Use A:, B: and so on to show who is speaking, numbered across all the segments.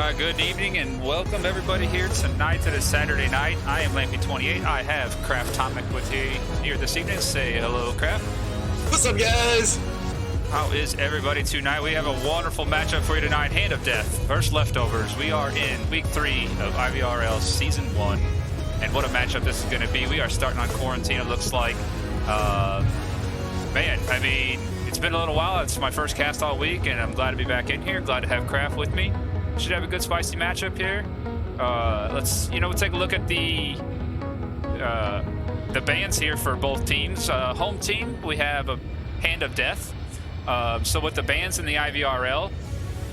A: right, good evening and welcome everybody here tonight to this Saturday night. I am Lampy28. I have Craftomic with you here this evening. Say hello, Craft.
B: What's up, guys?
A: How is everybody tonight? We have a wonderful matchup for you tonight. Hand of Death versus Leftovers. We are in week 3 of IVRL Season 1. And what a matchup this is going to be. We are starting on quarantine, it looks like. Man, I mean, it's been a little while. It's my first cast all week, and I'm glad to be back in here. Glad to have Craft with me. Should have a good spicy matchup here. Let's take a look at the bans here for both teams. Home team, we have a Hand of Death. So with the bans in the IVRL,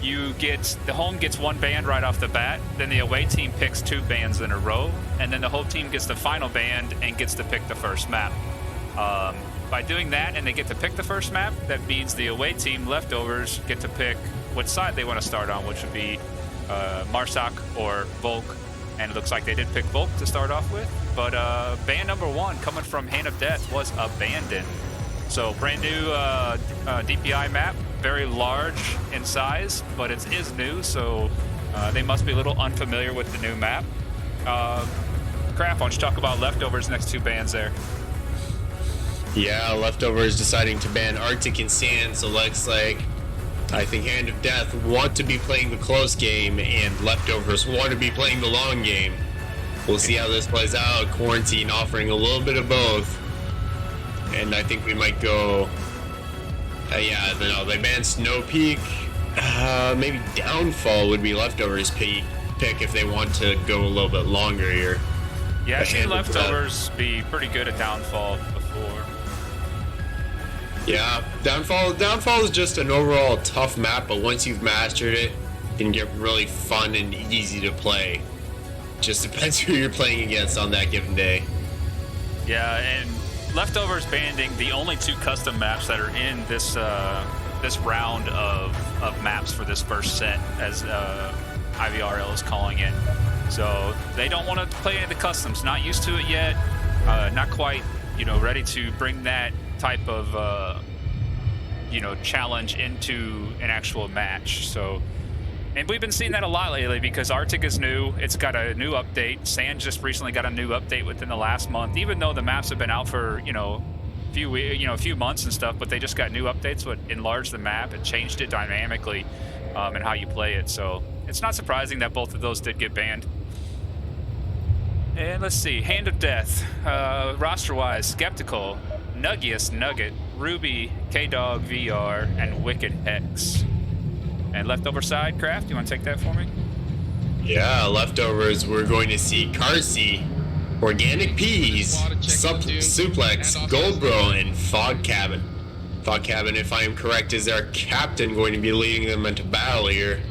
A: the home gets 1 ban right off the bat, then the away team picks 2 bans in a row, and then the home team gets the final ban and gets to pick the first map. By doing that, and they get to pick the first map, that means the away team, Leftovers, get to pick what side they want to start on, which would be Marsak or Volk, and it looks like they did pick Volk to start off with. But ban number 1 coming from Hand of Death was abandoned. So brand new DPI map, very large in size, but it is new, so they must be a little unfamiliar with the new map. Craft, why don't you talk about Leftovers' next 2 bans there?
B: Yeah, Leftovers deciding to ban Arctic and Sand, so looks like I think Hand of Death want to be playing the close game, and Leftovers want to be playing the long game. We'll see how this plays out. Quarantine offering a little bit of both. And I think we might go... they banned Snow Peak. Maybe Downfall would be Leftovers' pick if they want to go a little bit longer here.
A: Yeah, I've seen Leftovers be pretty good at Downfall before.
B: Yeah, Downfall is just an overall tough map, but once you've mastered it, it can get really fun and easy to play. Just depends who you're playing against on that given day.
A: Yeah, and Leftovers banding the only 2 custom maps that are in this this round of maps for this first set, as IVRL is calling it. So they don't want to play any of the customs. Not used to it yet. Not quite, ready to bring that type of challenge into an actual match. So, and we've been seeing that a lot lately because Arctic is new. It's got a new update. Sand just recently got a new update within the last month, even though the maps have been out for a few months and stuff, but they just got new updates that enlarged the map and changed it dynamically and how you play it. So it's not surprising that both of those did get banned. And let's see, Hand of Death, roster-wise, Skeptical, Nuggiest Nugget, Ruby, K-Dog VR, and Wicked Hex. And Leftover side, Craft, you want to take that for me?
B: Yeah, Leftovers, we're going to see Carsey, Organic Peas, Suplex, Goldbro, and Fog Cabin. Fog Cabin, if I am correct, is our captain going to be leading them into battle here.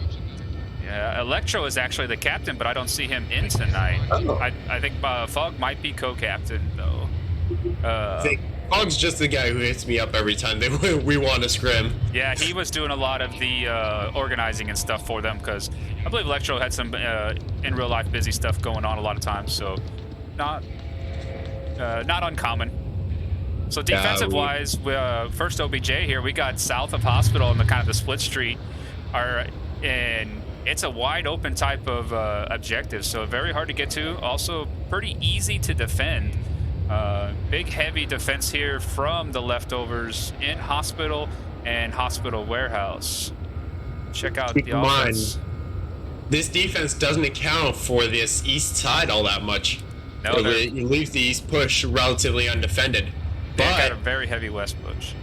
A: Yeah, Electro is actually the captain, but I don't see him in tonight.
B: Oh.
A: I think Fog might be co-captain, though.
B: I think Fog's just the guy who hits me up every time we want to scrim.
A: Yeah, he was doing a lot of the organizing and stuff for them, because I believe Electro had some in real life busy stuff going on a lot of times, so not uncommon. So defensive wise, first OBJ here, we got south of Hospital in the kind of the split street, and it's a wide open type of objective, so very hard to get to, also pretty easy to defend. Big heavy defense here from the Leftovers in Hospital and Hospital Warehouse. Check out the offense.
B: This defense doesn't account for this east side all that much.
A: No,
B: it leaves the east push relatively undefended.
A: They
B: But
A: got a very heavy west push.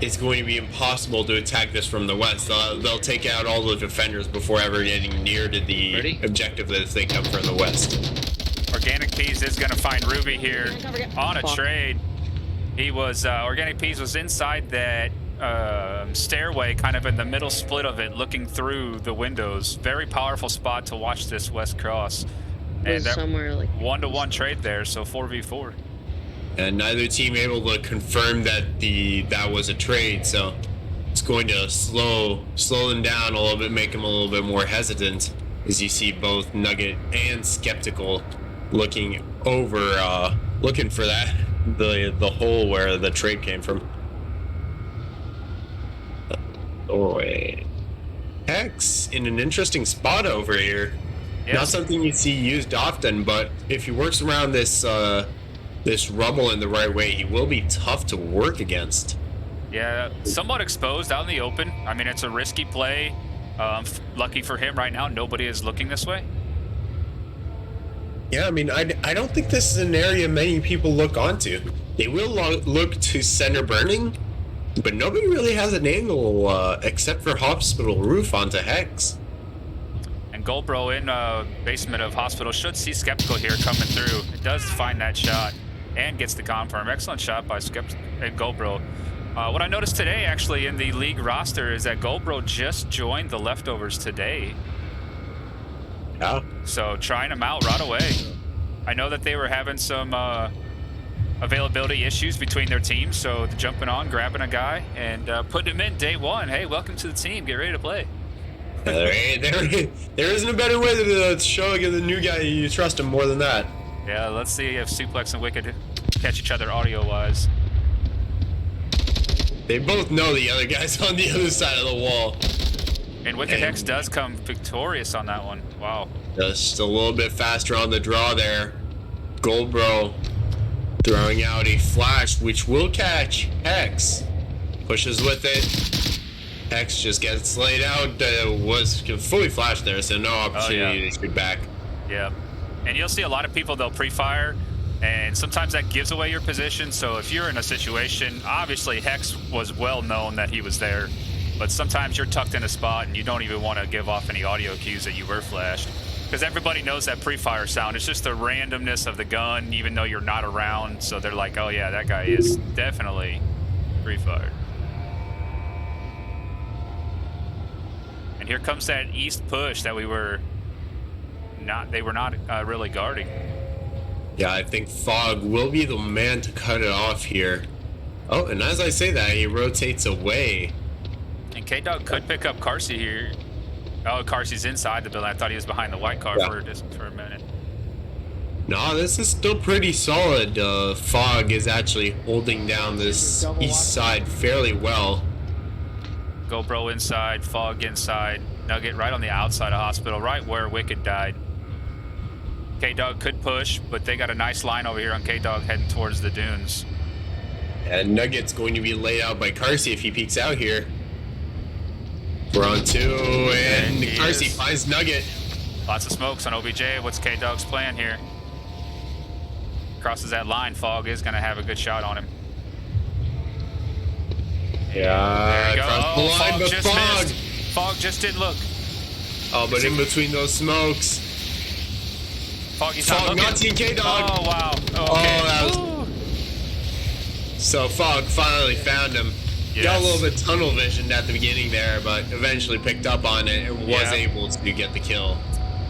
B: It's going to be impossible to attack this from the west. They'll take out all the defenders before ever getting near to the objective that if they come from the west.
A: Organic Peas is going to find Ruby here on a trade. He was Organic Peas was inside that stairway, kind of in the middle split of it, looking through the windows. Very powerful spot to watch this west cross. And
C: somewhere like
A: 1-to-1 trade there, so 4v4.
B: And neither team able to confirm that that was a trade, so it's going to slow them down a little bit, make them a little bit more hesitant, as you see both Nugget and Skeptical looking over, looking for the hole where the trade came from. Doorway. Hex in an interesting spot over here.
A: Yeah.
B: Not something you see used often, but if he works around this this rubble in the right way, he will be tough to work against.
A: Yeah, somewhat exposed out in the open. I mean, it's a risky play. Lucky for him right now, nobody is looking this way.
B: Yeah, I mean, I don't think this is an area many people look onto. They will look to center burning, but nobody really has an angle except for hospital roof onto Hex.
A: And Goldbro in basement of hospital should see Skeptical here coming through. It does find that shot and gets the confirm. Excellent shot by Goldbro. What I noticed today, actually, in the league roster is that Goldbro just joined the Leftovers today.
B: Yeah.
A: So trying them out right away. I know that they were having some availability issues between their teams, so jumping on, grabbing a guy, and putting him in day one. Hey, welcome to the team. Get ready to play.
B: There isn't a better way to show the new guy you trust him more than that.
A: Yeah, let's see if Suplex and Wicked catch each other audio-wise.
B: They both know the other guy's on the other side of the wall.
A: And Wicked Hex does come victorious on that one. Wow.
B: Just a little bit faster on the draw there. Goldbro throwing out a flash, which will catch Hex. Pushes with it. Hex just gets laid out. Was fully flashed there, so no opportunity to shoot back.
A: Yeah. And you'll see a lot of people, they'll pre-fire, and sometimes that gives away your position. So if you're in a situation, obviously Hex was well known that he was there, but sometimes you're tucked in a spot and you don't even want to give off any audio cues that you were flashed, because everybody knows that pre-fire sound. It's just the randomness of the gun, even though you're not around. So they're like, oh yeah, that guy is definitely pre-fired. And here comes that east push that they were not really guarding.
B: Yeah, I think Fog will be the man to cut it off here. Oh, and as I say that, he rotates away.
A: And K-Dog could pick up Carsey here. Oh, Carsey's inside the building. I thought he was behind the white car for a minute.
B: No, this is still pretty solid. Fog is actually holding down this east side fairly well.
A: GoPro inside, Fog inside, Nugget right on the outside of hospital, right where Wicked died. K-Dog could push, but they got a nice line over here on K-Dog heading towards the dunes.
B: And Nugget's going to be laid out by Carsey if he peeks out here. We're on two, and Carsey finds Nugget.
A: Lots of smokes on OBJ. What's K-Dog's plan here? Crosses that line. Fog is going to have a good shot on him.
B: Yeah,
A: across
B: the line, but Fog.
A: Fog just didn't look.
B: Oh, but in between those smokes.
A: Foggy's
B: Fog not seeing K-Dog.
A: Oh, wow. Okay.
B: Oh, that was... So Fog finally found him. Yes. Got a little bit tunnel visioned at the beginning there, but eventually picked up on it and was able to get the kill.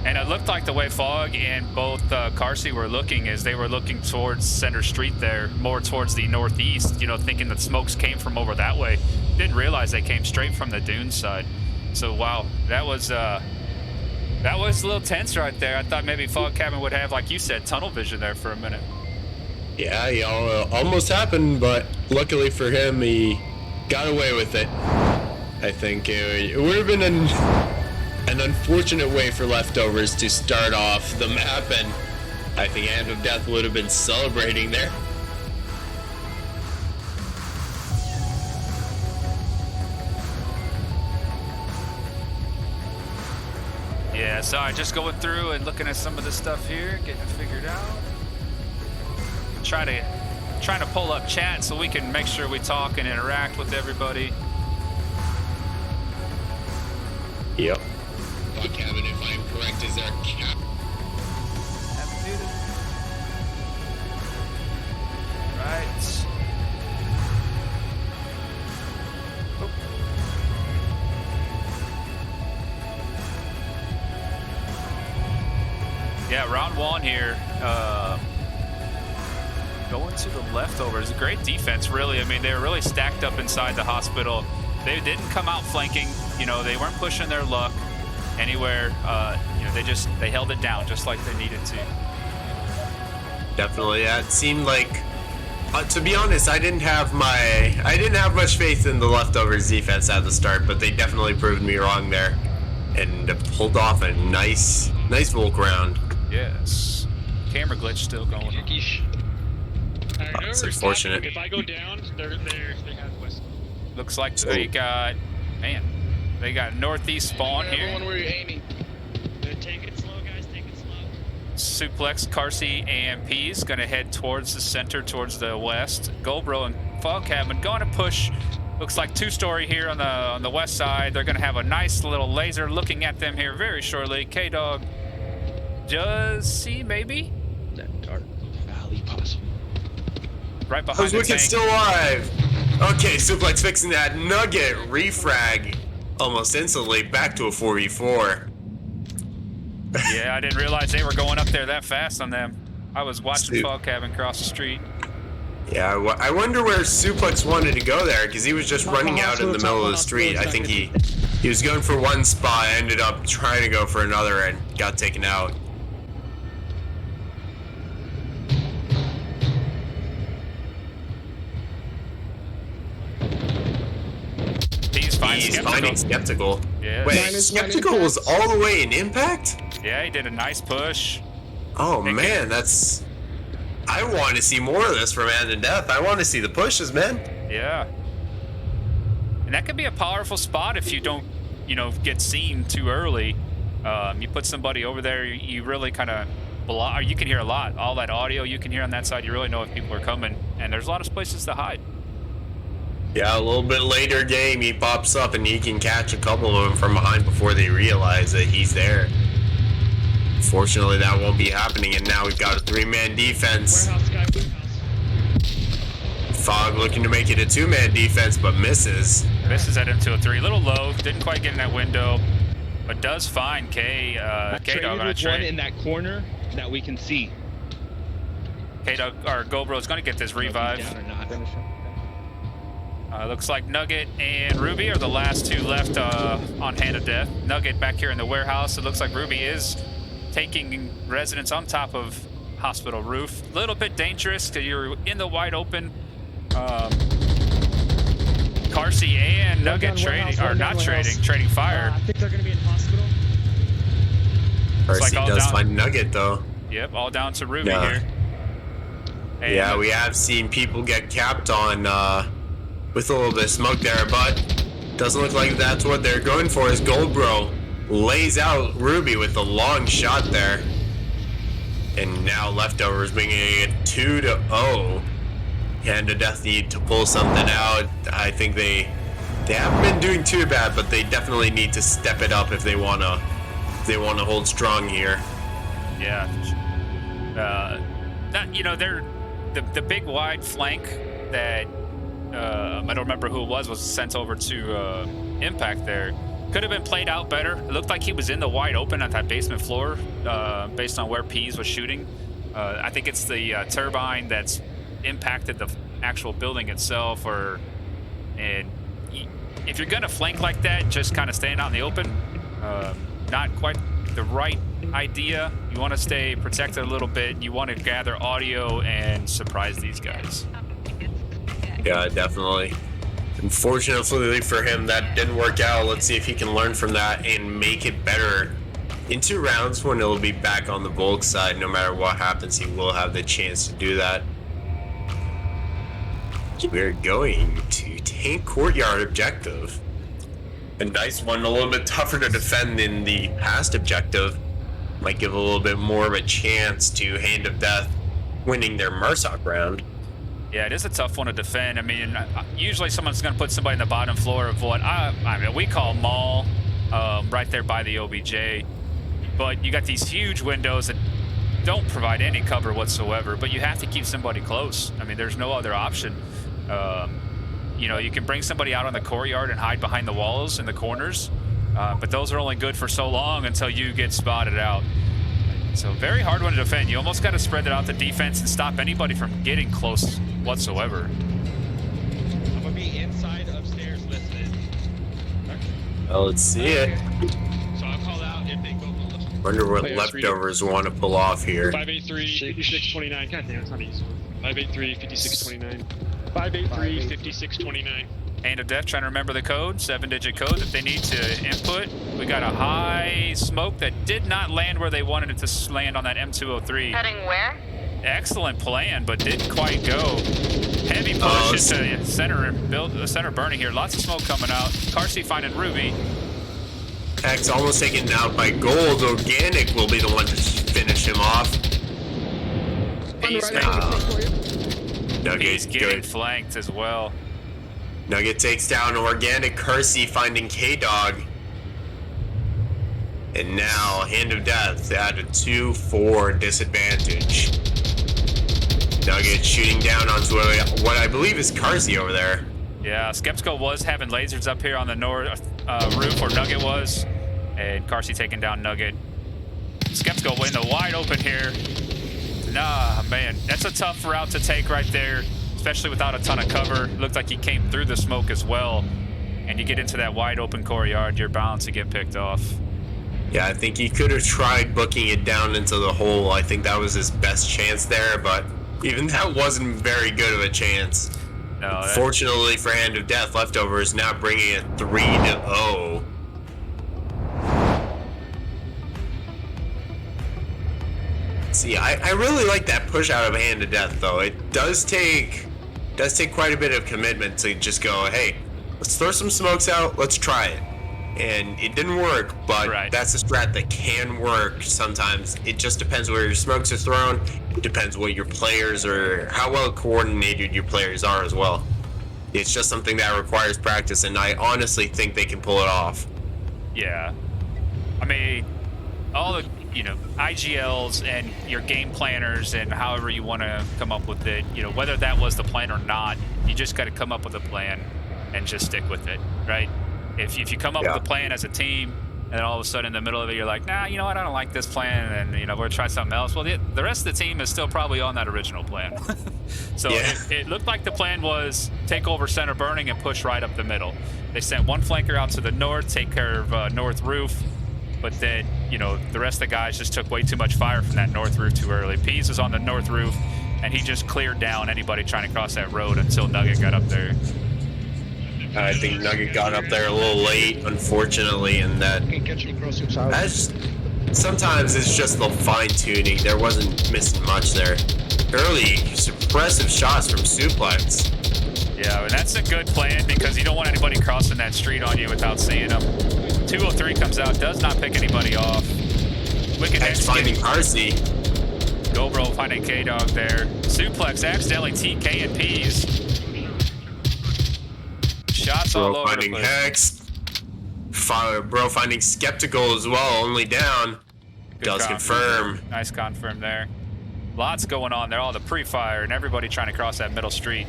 A: And it looked like the way Fog and both Carsey were looking is they were looking towards Center Street there, more towards the northeast, you know, thinking that smokes came from over that way. Didn't realize they came straight from the dunes side. So, wow, that was a little tense right there. I thought maybe Fog Cabin would have, like you said, tunnel vision there for a minute.
B: Yeah, he almost happened, but luckily for him, he got away with it. I think it would have been an unfortunate way for Leftovers to start off the map, and I think Hand of Death would have been celebrating there.
A: Yeah, sorry, just going through and looking at some of the stuff here, getting it figured out. Trying to pull up chat so we can make sure we talk and interact with everybody.
B: Yep. Cabin, if I'm correct, is our cap.
A: Right. Oh. Yeah, round one here. Going to the Leftovers. Great defense, really. I mean, they were really stacked up inside the hospital. They didn't come out flanking. You know, they weren't pushing their luck anywhere. You know, they held it down just like they needed to.
B: Definitely. Yeah, it seemed like, to be honest, I didn't have much faith in the Leftovers defense at the start, but they definitely proved me wrong there. and pulled off a nice Volk round.
A: Yes. Camera glitch still going on.
B: It's unfortunate.
C: If I go down, they have west.
A: Looks like they got, man, they got northeast spawn here.
C: Everyone where you're aiming. Take it slow, guys. Take it slow.
A: Suplex, Carsey, AMP's gonna head towards the center, towards the west. Goldbro and Fog Cabin going to push. Looks like two-story here on the west side. They're gonna have a nice little laser looking at them here very shortly. K-Dog, does see maybe?
C: That dark valley possible.
A: Right behind
B: Those
A: the
B: Wicked
A: tank.
B: still alive. Okay, Suplex fixing that Nugget refrag almost instantly back to a 4v4.
A: Yeah, I didn't realize they were going up there that fast on them. I was watching
B: Dude.
A: Fog Cabin cross the street.
B: Yeah, I wonder where Suplex wanted to go there, because he was just running out in the middle of the street. I think he was going for one spot, ended up trying to go for another, and got taken out.
A: He's
B: finding Skeptical.
A: Yeah.
B: Wait, Skeptical was all the way in Impact?
A: Yeah, he did a nice push.
B: Oh man, that's... I want to see more of this from Hand and Death. I want to see the pushes, man.
A: Yeah. And that could be a powerful spot if you don't, you know, get seen too early. You put somebody over there, you really kind of block. You can hear a lot. All that audio you can hear on that side, you really know if people are coming. And there's a lot of places to hide.
B: Yeah, a little bit later game, he pops up and he can catch a couple of them from behind before they realize that he's there. Fortunately, that won't be happening, and now we've got a three-man defense.
C: Warehouse, guy, warehouse.
B: Fog looking to make it a two-man defense, but misses.
A: Misses at him to a 3. A little low. Didn't quite get in that window. But does find K-Dog on a
C: One
A: trade.
C: in that corner that we can see.
A: K-Dog, or GoBro's going to get this revive.
C: Down or not.
A: Looks like Nugget and Ruby are the last two left on Hand of Death. Nugget back here in the warehouse. It looks like Ruby is taking residence on top of hospital roof. A little bit dangerous because you're in the wide open. Carsey and Nugget trading, or not trading, trading fire.
C: I think they're going to be in hospital.
B: Percy
A: like all
B: does
A: down.
B: find Nugget, though.
A: Yep, all down to Ruby
B: Yeah.
A: here. And
B: Yeah, we have seen people get capped on with a little bit of smoke there, but doesn't look like that's what they're going for, as Goldbro lays out Ruby with a long shot there. And now Leftovers bringing it 2-0. Hand of Death need to pull something out. I think they haven't been doing too bad, but they definitely need to step it up if they wanna hold strong here.
A: Yeah. They're the big wide flank that I don't remember who it was sent over to Impact there. Could have been played out better. It looked like he was in the wide open at that basement floor based on where Pease was shooting. I think it's the turbine that's impacted the actual building itself, and if you're gonna flank like that, just kind of staying out in the open, not quite the right idea. You want to stay protected a little bit. You want to gather audio and surprise these guys.
B: Yeah, definitely. Unfortunately for him, that didn't work out. Let's see if he can learn from that and make it better in 2 rounds when he'll be back on the Volk side. No matter what happens, he will have the chance to do that. We're going to Tank Courtyard objective. A nice one, a little bit tougher to defend than the past objective. Might give a little bit more of a chance to Hand of Death winning their Marsoc round.
A: Yeah, it is a tough one to defend. I mean, usually someone's going to put somebody in the bottom floor of what we call mall, right there by the OBJ. But you got these huge windows that don't provide any cover whatsoever, but you have to keep somebody close. I mean, there's no other option. You can bring somebody out on the courtyard and hide behind the walls in the corners, but those are only good for so long until you get spotted out. So very hard one to defend. You almost got to spread it out the defense and stop anybody from getting close whatsoever.
C: I'm going to be inside upstairs listening.
B: Well, let's see it.
C: So I'll call out if they go below.
B: Wonder what
C: Players
B: Leftovers want to pull off here.
C: 583, 5629. God damn, it's not easy. 583, 5629. 583, 5629.
A: Hand of Death trying to remember the code, 7-digit code that they need to input. We got a high smoke that did not land where they wanted it to land on that M203.
D: Heading where?
A: Excellent plan, but didn't quite go. Heavy push into center burning here. Lots of smoke coming out. Carsey finding Ruby.
B: X almost taken out by Gold. Organic will be the one to finish him off.
A: He's getting flanked as well.
B: Nugget takes down Organic. Carsey finding K-Dog. And now Hand of Death at a 2-4 disadvantage. Nugget shooting down onto what I believe is Carsey over there.
A: Yeah, Skeptical was having lasers up here on the north roof where Nugget was, and Carsey taking down Nugget. Skeptical in the wide open here. Nah, man, that's a tough route to take right there, especially without a ton of cover. Looked like he came through the smoke as well, and you get into that wide open courtyard, you're bound to get picked off.
B: Yeah, I think he could have tried booking it down into the hole. I think that was his best chance there, but even that wasn't very good of a chance.
A: No,
B: fortunately for Hand of Death, Leftovers now bringing it 3-0. See, I really like that push out of Hand of Death, though. It does take quite a bit of commitment to just go, hey, let's throw some smokes out, let's try it. And it didn't work, but that's a strat that can work sometimes. It just depends where your smokes are thrown. It depends what your players are, how well coordinated your players are as well. It's just something that requires practice, and I honestly think they can pull it off.
A: Yeah. I mean, all the, IGLs and your game planners and however you want to come up with it, whether that was the plan or not, you just got to come up with a plan and just stick with it, right? If you come up with a plan as a team, and then all of a sudden in the middle of it, you're like, nah, you know what, I don't like this plan, and we're gonna try something else. Well, the rest of the team is still probably on that original plan. So it looked like the plan was take over center burning and push right up the middle. They sent one flanker out to the north, take care of north roof, but then, the rest of the guys just took way too much fire from that north roof too early. Pease was on the north roof, and he just cleared down anybody trying to cross that road until Nugget got up there.
B: I think Nugget got up there a little late, unfortunately, and sometimes it's just the fine-tuning. There wasn't missing much there. Early, suppressive shots from Suplex.
A: Yeah, and that's a good plan because you don't want anybody crossing that street on you without seeing them. 203 comes out, does not pick anybody off. Wicked
B: X finding Carsey.
A: GoBro finding K-Dog there. Suplex accidentally TK and Pease. Shots all over
B: finding
A: the place.
B: Hex. Bro finding Skeptical as well, only down.
A: Good
B: Does confirm.
A: Nice confirm there. Lots going on there, all the pre-fire and everybody trying to cross that middle street.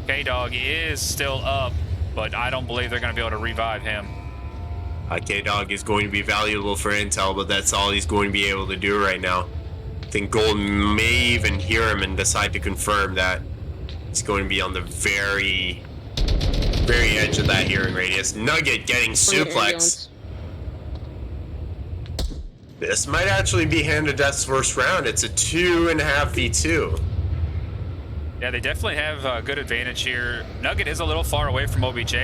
A: K-Dog is still up, but I don't believe they're going to be able to revive him.
B: K-Dog is going to be valuable for intel, but that's all he's going to be able to do right now. I think Gold may even hear him and decide to confirm that he's going to be on the very edge of that hearing radius. Nugget getting Suplex. This might actually be Hand of Death's first round. It's a 2.5v2.
A: Yeah, they definitely have a good advantage here. Nugget is a little far away from OBJ,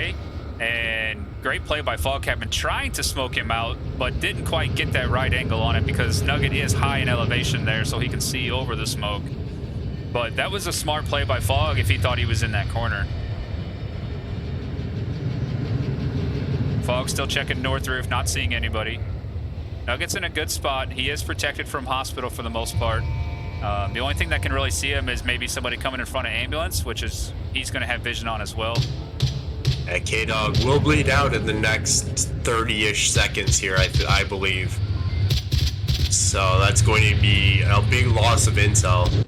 A: and great play by Fog Captain trying to smoke him out, but didn't quite get that right angle on it because Nugget is high in elevation there, so he can see over the smoke. But that was a smart play by Fog if he thought he was in that corner. Fog still checking north roof, not seeing anybody. Nugget's in a good spot. He is protected from hospital for the most part. The only thing that can really see him is maybe somebody coming in front of ambulance, which is he's going to have vision on as well.
B: K-Dog will bleed out in the next 30-ish seconds here, I believe. So that's going to be a big loss of intel.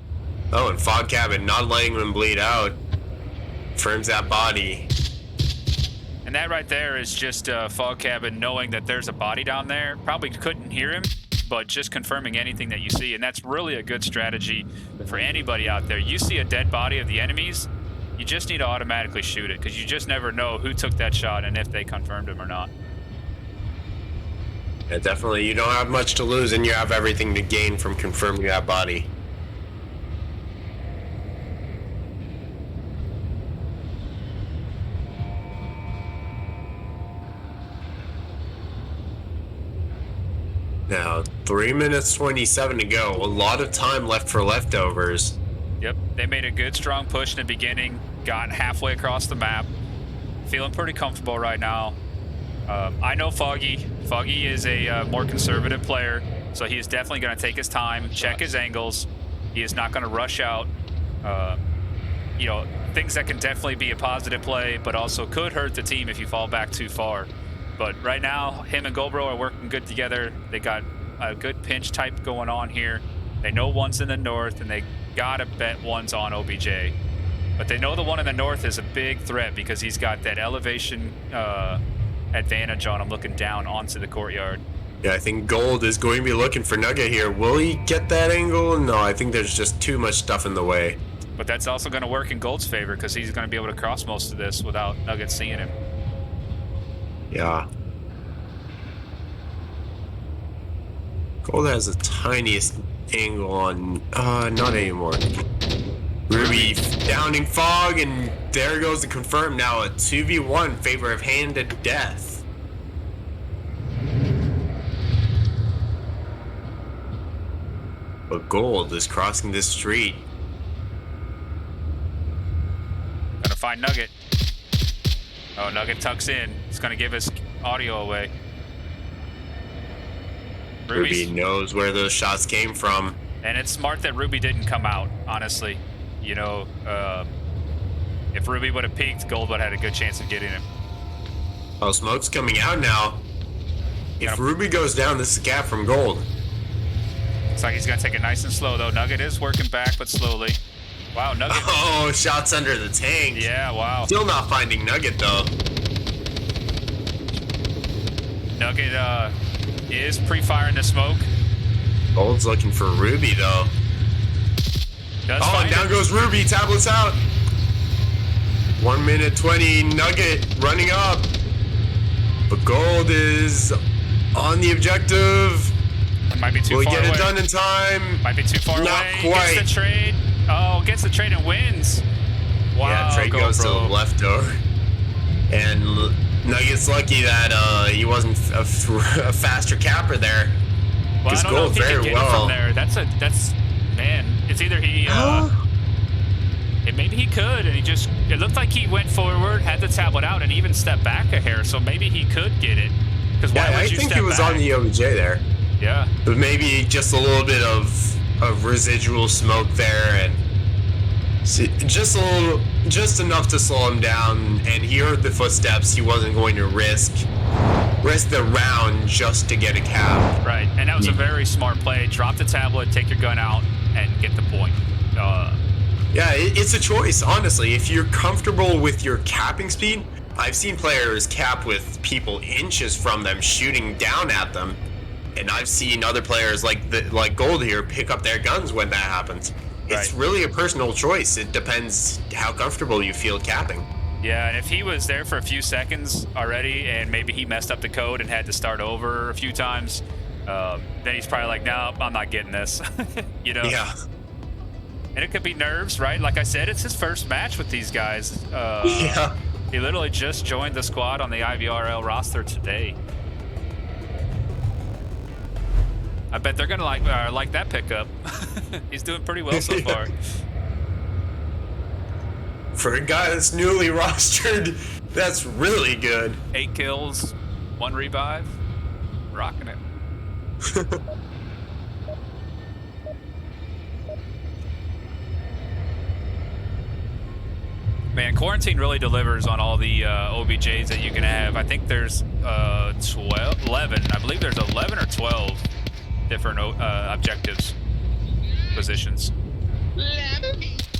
B: Oh, and Fog Cabin not letting him bleed out. Firms that body.
A: And that right there is just Fog Cabin knowing that there's a body down there. Probably couldn't hear him, but just confirming anything that you see. And that's really a good strategy for anybody out there. You see a dead body of the enemies, you just need to automatically shoot it because you just never know who took that shot and if they confirmed him or not.
B: Yeah, definitely. You don't have much to lose and you have everything to gain from confirming that body. Now, 3 minutes 27 to go. A lot of time left for leftovers.
A: Yep, they made a good, strong push in the beginning, got halfway across the map. Feeling pretty comfortable right now. I know Foggy. Foggy is a more conservative player, so he is definitely going to take his time, check his angles. He is not going to rush out. You know, things that can definitely be a positive play, but also could hurt the team if you fall back too far. But right now, him and Goldbro are working good together. They got a good pinch type going on here. They know one's in the north, and they gotta bet one's on OBJ. But they know the one in the north is a big threat because he's got that elevation advantage on him looking down onto the courtyard.
B: Yeah, I think Gold is going to be looking for Nugget here. Will he get that angle? No, I think there's just too much stuff in the way.
A: But that's also going to work in Gold's favor because he's going to be able to cross most of this without Nugget seeing him.
B: Yeah. Gold has the tiniest angle on... not anymore. Ruby downing Fog, and there goes the confirm. Now a 2v1 favor of Hand of Death. But Gold is crossing this street.
A: Gonna find Nugget. Oh, Nugget tucks in. He's gonna give his audio away.
B: Ruby knows where those shots came from.
A: And it's smart that Ruby didn't come out, honestly. You know, if Ruby would have peeked, Gold would have had a good chance of getting him.
B: Oh, smoke's coming out now. If Ruby goes down, this is a gap from Gold.
A: Looks like he's gonna take it nice and slow, though. Nugget is working back, but slowly. Wow, Nugget.
B: Oh, shots under the tank.
A: Yeah, wow.
B: Still not finding Nugget, though.
A: Nugget is pre-firing the smoke.
B: Gold's looking for Ruby, though. And down goes Ruby. Tablets out. 1 minute 20. Nugget running up. But Gold is on the objective.
A: It might be too
B: far away. Will
A: away.
B: he get it done in time?
A: Might be too far
B: Not
A: away.
B: quite.
A: Gets the trade. Oh, gets the trade and wins. Wow.
B: Yeah, trade goes to the leftover. And Nugget's lucky that he wasn't a faster capper there.
A: Well, I don't know if he can get it from there. That's man. It's either he. Maybe he could, and it looked like he went forward, had the tablet out, and even stepped back a hair. So maybe he could get it. Because why would you
B: I think
A: step
B: he was
A: back?
B: on the OBJ there.
A: Yeah.
B: But maybe just a little bit of residual smoke there, and just enough to slow him down. And he heard the footsteps. He wasn't going to risk the round just to get a cap.
A: Right, and that was a very smart play. Drop the tablet, take your gun out, and get the point.
B: Yeah, it's a choice, honestly. If you're comfortable with your capping speed, I've seen players cap with people inches from them shooting down at them, and I've seen other players like Gold here pick up their guns when that happens. It's really a personal choice. It depends how comfortable you feel capping.
A: Yeah, and if he was there for a few seconds already, and maybe he messed up the code and had to start over a few times, then he's probably like, "No, I'm not getting this." You know?
B: Yeah.
A: And it could be nerves, right? Like I said, it's his first match with these guys.
B: Yeah.
A: He literally just joined the squad on the IVRL roster today. I bet they're gonna like that pickup. He's doing pretty well so far.
B: For a guy that's newly rostered, that's really good.
A: 8 kills, 1 revive, rocking it. Man, Quarantine really delivers on all the OBJs that you can have. I think there's 11. I believe there's 11 or 12 different objectives, positions.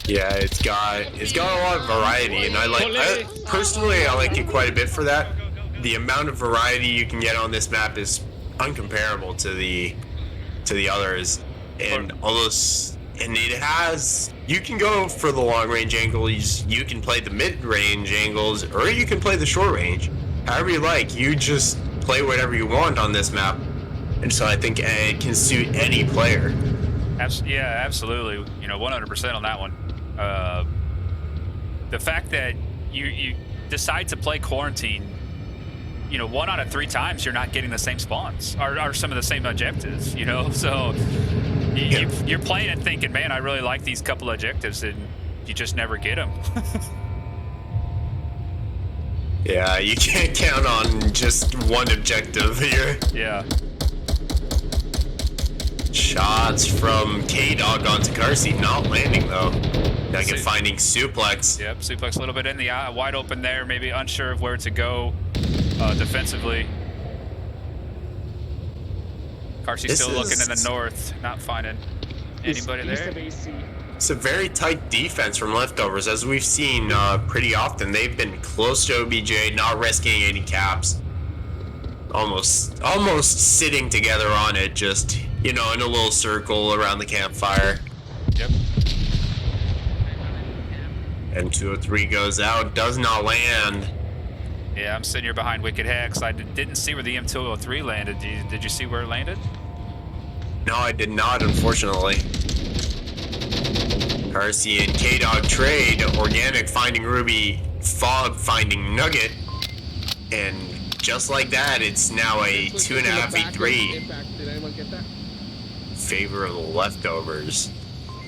B: Yeah, it's got a lot of variety, and I personally like it quite a bit for that. The amount of variety you can get on this map is uncomparable to the others, and all those. And it has, you can go for the long range angles, you can play the mid range angles, or you can play the short range. However you like, you just play whatever you want on this map. And so I think it can suit any player.
A: Yeah, absolutely. 100% on that one. The fact that you decide to play Quarantine you know, 1 out of 3 times you're not getting the same spawns or some of the same objectives, you know. So you're playing and thinking, man, I really like these couple objectives, and you just never get them.
B: Yeah, you can't count on just one objective here.
A: Yeah.
B: Shots from K-Dog onto car seat, not landing though. Nugget finding suplex.
A: Yep, suplex a little bit in the eye, wide open there, maybe unsure of where to go defensively. Car seat still looking in the north, not finding anybody there.
B: It's a very tight defense from Leftovers, as we've seen pretty often. They've been close to OBJ, not risking any caps. Almost sitting together on it, just, you know, in a little circle around the campfire.
A: Yep.
B: M203 goes out, does not land.
A: Yeah, I'm sitting here behind Wicked Hex. I didn't see where the M203 landed. Did you see where it landed?
B: No, I did not, unfortunately. RC and K-Dog trade. Organic finding Ruby, Fog finding Nugget. And just like that, it's now a 2.5v3.
D: Did anyone get that?
B: Favor of the Leftovers.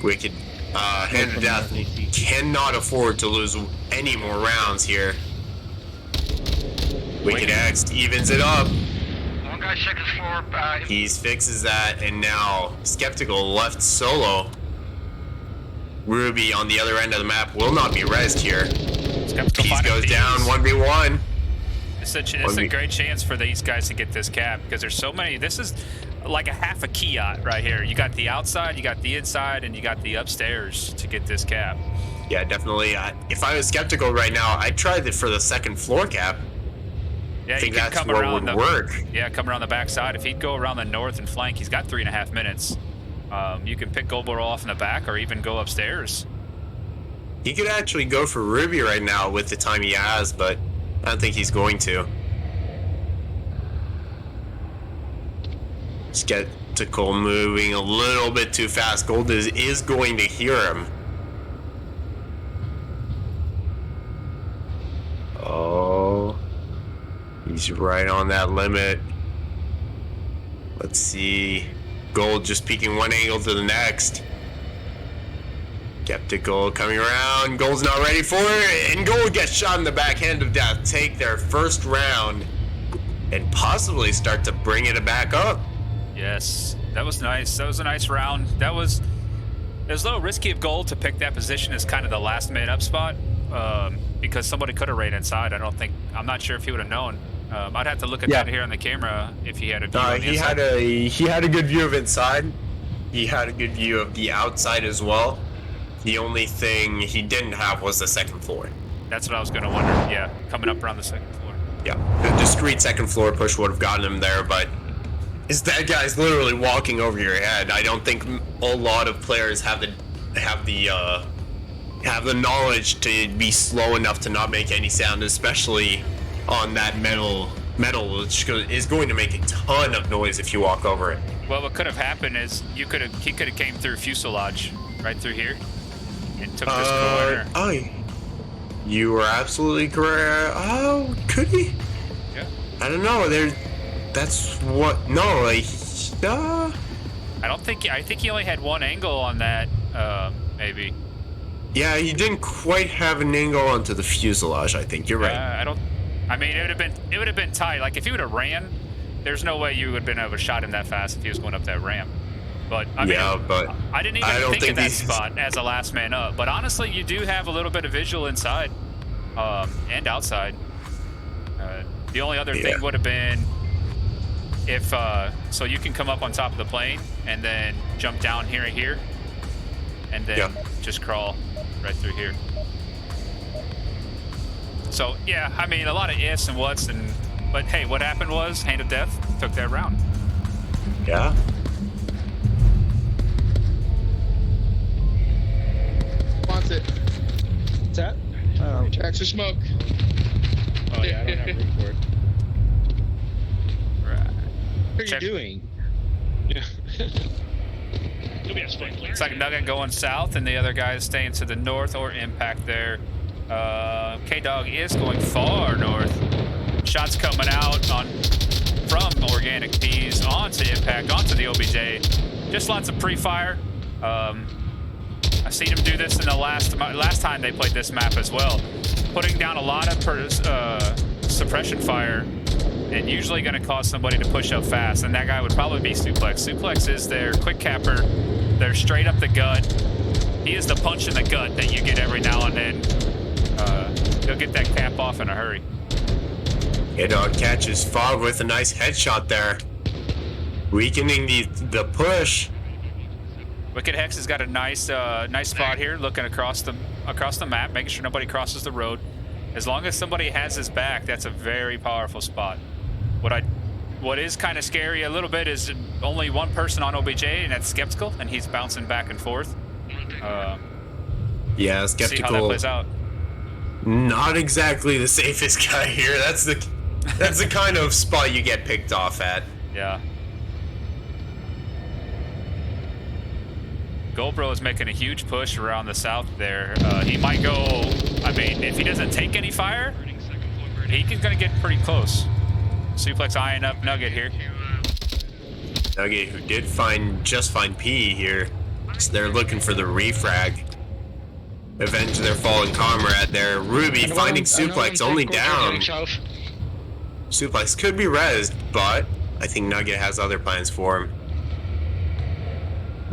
B: Wicked, Hand of Death cannot afford to lose any more rounds here. Wicked X evens it up.
E: One guy second floor.
B: He fixes that, and now Skeptical left solo. Ruby on the other end of the map will not be rezzed here. Peace goes down 1v1.
A: It's a great chance for these guys to get this cap, because there's so many. This is like a half a Kiat right here. You got the outside, you got the inside, and you got the upstairs to get this cap.
B: Yeah, definitely. If I was Skeptical right now, I'd try it for the second floor cap.
A: Yeah,
B: I think that's what would work.
A: Yeah, come around the backside. If he'd go around the north and flank, he's got 3.5 minutes. You can pick Goldblur off in the back, or even go upstairs.
B: He could actually go for Ruby right now with the time he has, but I don't think he's going to. Skeptical moving a little bit too fast. Gold is going to hear him. Oh, he's right on that limit. Let's see. Gold just peeking one angle to the next. Skeptical coming around. Gold's not ready for it, and Gold gets shot in the back. Hand of Death take their first round and possibly start to bring it back up.
A: Yes, that was nice. That was a nice round. It was a little risky of Gold to pick that position as kind of the last man up spot, because somebody could have ran inside. I'm not sure if he would have known. I'd have to look at that here on the camera if he had a view on the inside.
B: He had a good view of inside. He had a good view of the outside as well. The only thing he didn't have was the second floor.
A: That's what I was going to wonder. Yeah, coming up around the second floor.
B: Yeah, the discreet second floor push would have gotten him there, but that guy's literally walking over your head. I don't think a lot of players have the knowledge to be slow enough to not make any sound, especially on that metal, which is going to make a ton of noise if you walk over it.
A: Well, what could have happened is he could have came through fuselage right through here and took this corner.
B: Oh, you were absolutely correct. Oh, could he?
A: Yeah.
B: I don't know. That's what. No, like,
A: I think he only had one angle on that. Maybe.
B: Yeah, he didn't quite have an angle onto the fuselage. I think you're right.
A: I mean, it would have been tight. Like if he would have ran, there's no way you would have been able to shot him that fast if he was going up that ramp. But I mean, I didn't even think of that spot as a last man up. But honestly, you do have a little bit of visual inside and outside. The only other thing would have been if so you can come up on top of the plane and then jump down here, and then just crawl right through here. So yeah, I mean, a lot of ifs and whats, but hey, what happened was Hand of Death took that round.
B: Yeah.
D: Wants it. What's that? Extra smoke.
C: Oh yeah, I don't have room for it.
A: Right.
D: What are you doing?
C: Yeah.
A: It's like Nugget going south, and the other guy is staying to the north, or Impact there. K-Dog is going far north. shots coming out from Organic Peas onto Impact, onto the OBJ. Just lots of pre-fire. I've seen him do this in the last time they played this map as well. Putting down a lot of suppression fire, and usually going to cause somebody to push up fast, and that guy would probably be Suplex. Suplex is their quick capper. They're straight up the gut. He is the punch in the gut that you get every now and then. He'll get that cap off in a hurry.
B: Dog catches Fog with a nice headshot there, weakening the push.
A: Wicked Hex has got a nice spot here, looking across the map, making sure nobody crosses the road. As long as somebody has his back, that's a very powerful spot. What is kind of scary a little bit is only one person on OBJ, and that's Skeptical, and he's bouncing back and forth.
B: Yeah, Skeptical.
A: See how that plays out.
B: Not exactly the safest guy here. That's the kind of spot you get picked off at.
A: Yeah. Goldbro is making a huge push around the south there. He might go, I mean, if he doesn't take any fire, he's going to get pretty close. Suplex eyeing up Nugget here.
B: Nugget, who did just find P here. So they're looking for the refrag. Avenge their fallen comrade there. Ruby finding Suplex only down. Suplex could be rezzed, but I think Nugget has other plans for him.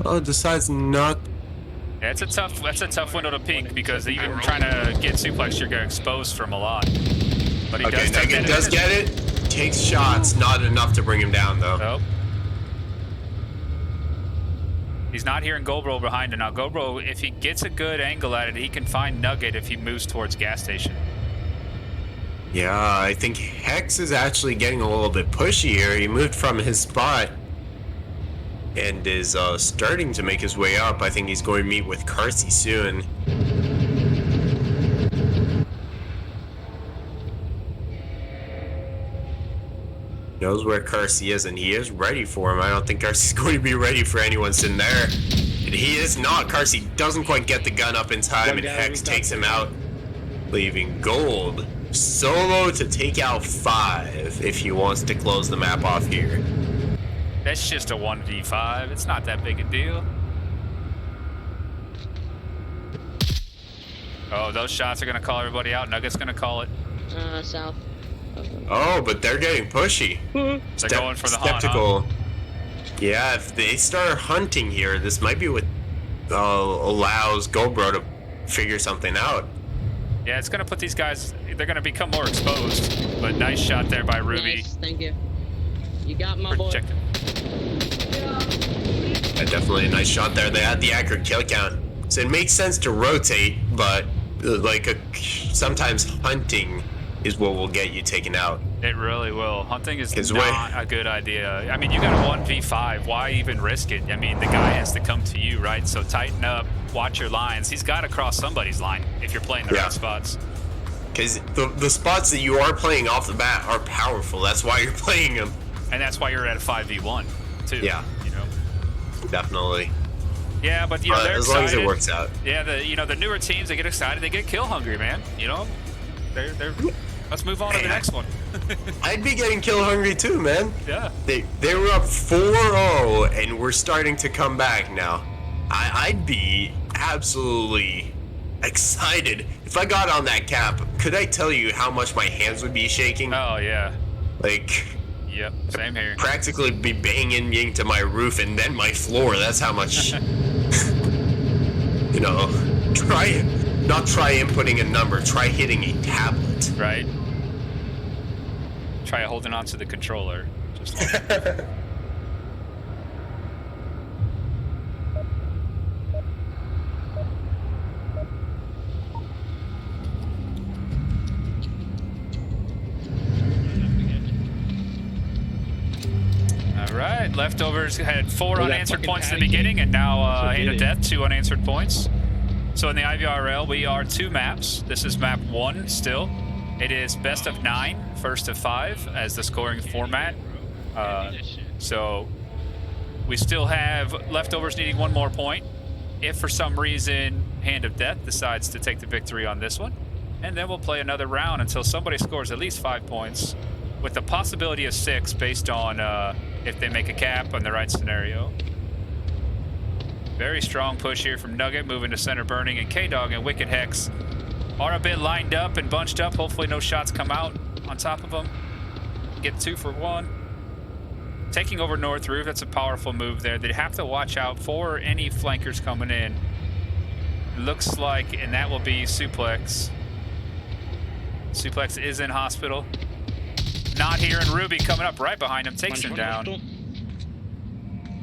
B: Well, decides not.
A: Yeah, that's a tough window to peek, because even trying to get Suplex, you're getting exposed from a lot. But he
B: Okay, Nugget does get it. Takes shots, not enough to bring him down though.
A: Nope. He's not hearing Goldbro behind him. Now, Goldbro, if he gets a good angle at it, he can find Nugget if he moves towards gas station.
B: Yeah, I think Hex is actually getting a little bit pushy here. He moved from his spot and is starting to make his way up. I think he's going to meet with Carsey soon. Knows where Carsey is, and he is ready for him. I don't think Carsey's going to be ready for anyone sitting there. And he is not. Carsey doesn't quite get the gun up in time, and Hex takes him out, leaving Gold solo to take out 5 if he wants to close the map off here.
A: That's just a 1v5. It's not that big a deal. Oh, those shots are going to call everybody out. Nugget's going to call it.
F: South.
B: Oh, but they're getting pushy.
A: They're going for the
B: Skeptical.
A: hunt,
B: Yeah, if they start hunting here, this might be what allows Goldbro to figure something out.
A: Yeah, it's going to put these guys, they're going to become more exposed. But nice shot there by Ruby.
F: Nice, thank you. You got my boy.
A: Projected.
B: Yeah, definitely a nice shot there. They had the accurate kill count. So it makes sense to rotate, but sometimes hunting is what will get you taken out.
A: It really will. Hunting is not a good idea. I mean, you got a 1v5. Why even risk it? I mean, the guy has to come to you, right? So tighten up, watch your lines. He's got to cross somebody's line if you're playing the right spots.
B: Because the spots that you are playing off the bat are powerful. That's why you're playing them.
A: And that's why you're at a 5v1, too.
B: Yeah. You know? Definitely.
A: Yeah, but you know, they're
B: as
A: excited.
B: long as it works out.
A: Yeah, the newer teams, they get excited, they get kill hungry, man. You know, they're let's move on to the next one.
B: I'd be getting kill hungry too, man.
A: Yeah.
B: They were up 4-0 and we're starting to come back now. I'd be absolutely excited if I got on that cap. Could I tell you how much my hands would be shaking?
A: Oh yeah.
B: Like.
A: Yep, same here.
B: Practically be banging into my roof and then my floor. That's how much, you know, not try inputting a number, try hitting a tablet.
A: Right. Try holding on to the controller. Just Alright, Leftovers had 4 unanswered points in the beginning, and now Hand of Death, 2 unanswered points. So in the IVRL, we are 2 maps. This is map 1 still. It is best of 9, first of 5 as the scoring format. So we still have Leftovers needing 1 more point. If for some reason Hand of Death decides to take the victory on this one, and then we'll play another round until somebody scores at least 5 points, with the possibility of 6 based on if they make a cap on the right scenario. Very strong push here from Nugget, moving to center burning, and K-Dog and Wicked Hex are a bit lined up and bunched up. Hopefully no shots come out on top of them. Get 2 for 1. Taking over North Roof, that's a powerful move there. They have to watch out for any flankers coming in. Looks like, and that will be Suplex. Suplex is in hospital. Not here, and Ruby coming up right behind him, takes him down.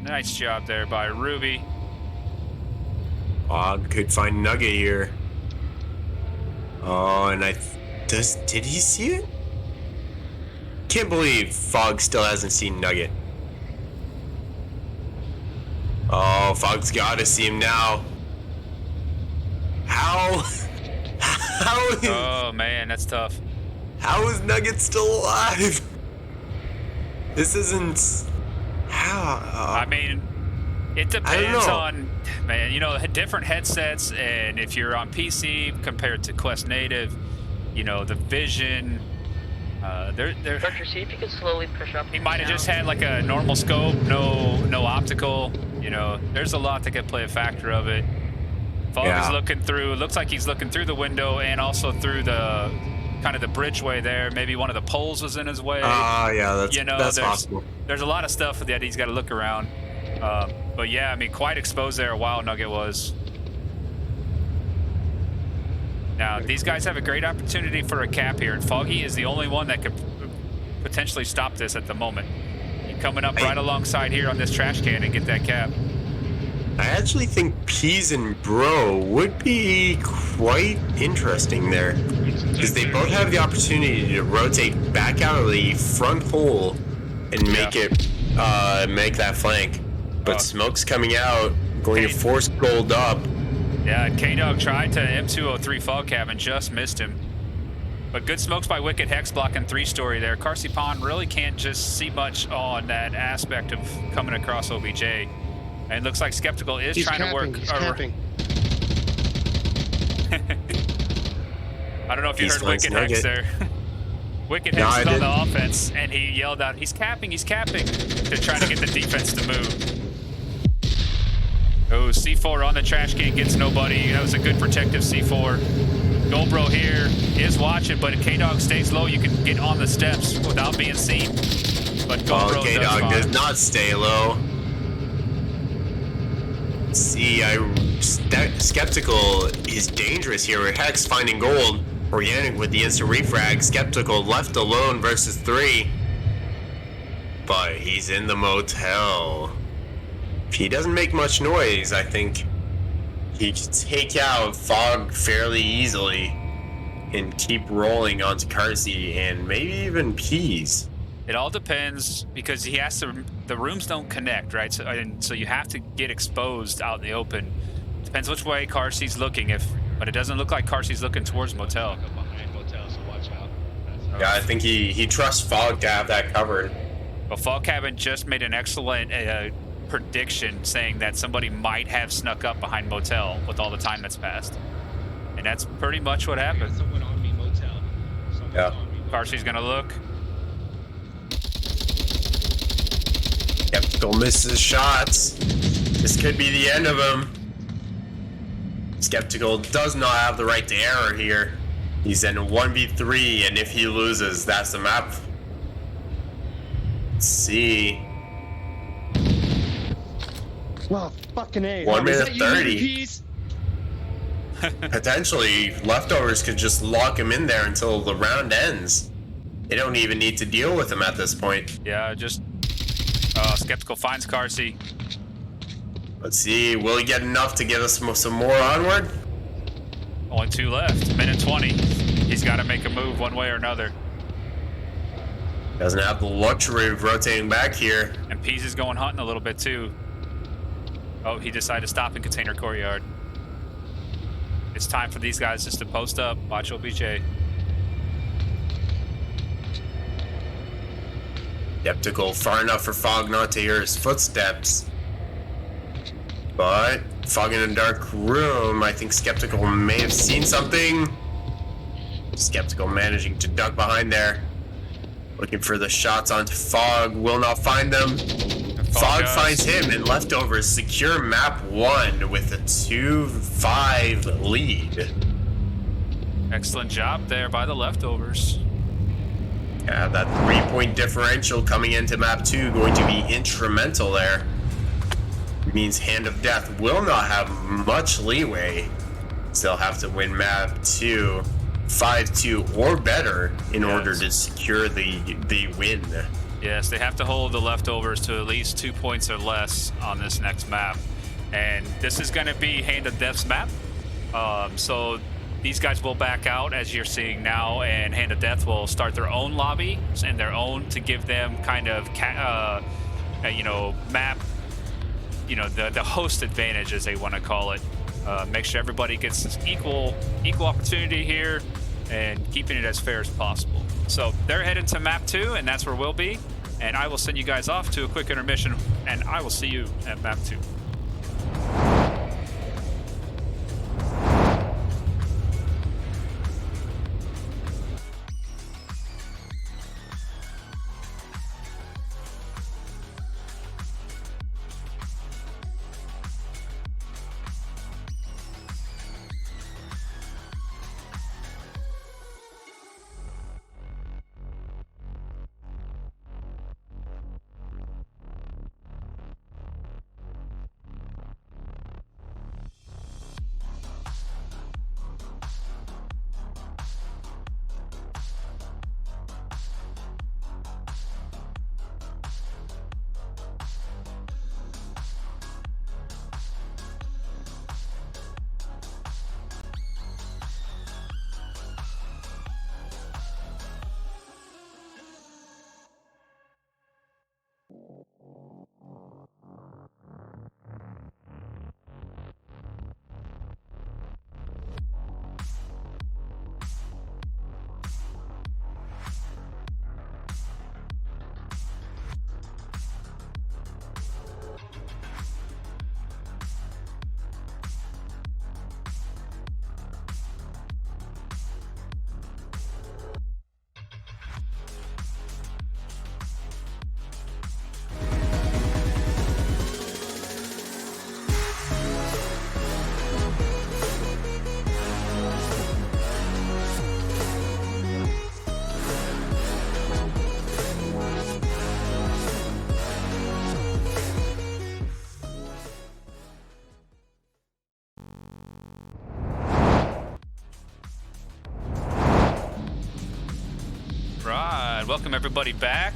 A: Nice job there by Ruby.
B: Fog could find Nugget here. Oh, and did he see it? Can't believe Fog still hasn't seen Nugget. Oh, Fog's gotta see him now. How is,
A: Oh man, that's tough.
B: how is Nugget still alive? This isn't how.
A: I mean, it
B: don't
A: depends
B: know.
A: on, man, you know, different headsets, and if you're on PC compared to Quest Native, you know, the vision,
F: Doctor, see if you can slowly push up.
A: he might have just had like a normal scope, no optical, you know, there's a lot that could play a factor of it. Fog is looking through, it looks like he's looking through the window and also through the, kind of the bridgeway there. Maybe one of the poles was in his way.
B: Yeah,
A: You know,
B: that's possible.
A: There's a lot of stuff that he's got to look around. But yeah, I mean, quite exposed there a while Nugget was. Now, these guys have a great opportunity for a cap here, and Foggy is the only one that could potentially stop this at the moment. Coming up right alongside here on this trash can and get that cap.
B: I actually think Peas and Bro would be quite interesting there, because they both have the opportunity to rotate back out of the front hole and make that flank. But Smoke's coming out, going to force Gold up.
A: Yeah, K-Dog tried to M203 Fog Cab and just missed him. But good smokes by Wicked Hex blocking 3-story there. Carsey Pond really can't just see much on that aspect of coming across OBJ. And it looks like Skeptical is trying to work.
D: He's capping.
A: I don't know if you heard Wicked Hex there. Wicked Hex is on the offense, and he yelled out, he's capping, to try to get the defense to move. Oh, C4 on the trash can, gets nobody. That was a good protective C4. Goldbro here is watching, but if K-Dog stays low, you can get on the steps without being seen. But Goldbro
B: K-Dog does not stay low. See, Skeptical is dangerous here with Hex finding gold. Organic with the instant refrag. Skeptical left alone versus 3. But he's in the motel. If he doesn't make much noise, I think he can take out Fog fairly easily and keep rolling onto Carsey and maybe even Peas.
A: It all depends, because he has to. The rooms don't connect, right? So you have to get exposed out in the open. Depends which way Carsey's looking. But it doesn't look like Carsey's looking towards motel.
C: Behind motel, so watch out.
B: Yeah, I think he trusts Fog to have that covered.
A: Well, Fog Cabin just made an excellent prediction saying that somebody might have snuck up behind motel with all the time that's passed, and that's pretty much what happened.
C: Someone on me motel.
B: Yeah.
A: Carsey's gonna look.
B: Skeptical misses shots. This could be the end of him. Skeptical does not have the right to error here. He's in a 1v3, and if he loses, that's the map. Let's see.
D: Well, fucking A.
B: 1 minute
D: Is that
B: 30.
D: you, Peas?
B: Potentially, leftovers could just lock him in there until the round ends. They don't even need to deal with him at this point.
A: Yeah, just Skeptical finds Carsey.
B: Let's see, will he get enough to get us some more onward?
A: Only 2 left. Minute 20. He's got to make a move one way or another.
B: Doesn't have the luxury of rotating back here.
A: And Pease is going hunting a little bit too. Oh, he decided to stop in Container Courtyard. It's time for these guys just to post up. Watch OBJ.
B: Skeptical far enough for Fog not to hear his footsteps. But Fog in a dark room, I think Skeptical may have seen something. Skeptical managing to duck behind there. Looking for the shots onto Fog, will not find them. Fog finds him, and Leftovers secure map 1 with a 2-5 lead.
A: Excellent job there by the Leftovers.
B: Yeah, that 3-point differential coming into map 2 going to be instrumental there. Means Hand of Death will not have much leeway. Still have to win map 2 5-2 or better in order to secure the win.
A: Yes, they have to hold the Leftovers to at least 2 points or less on this next map. And this is going to be Hand of Death's map. So these guys will back out, as you're seeing now, and Hand of Death will start their own lobby and their own to give them kind of, map, the host advantage, as they want to call it. Make sure everybody gets this equal opportunity here and keeping it as fair as possible. So they're heading to map 2, and that's where we'll be. And I will send you guys off to a quick intermission, and I will see you at map 2. Welcome everybody back.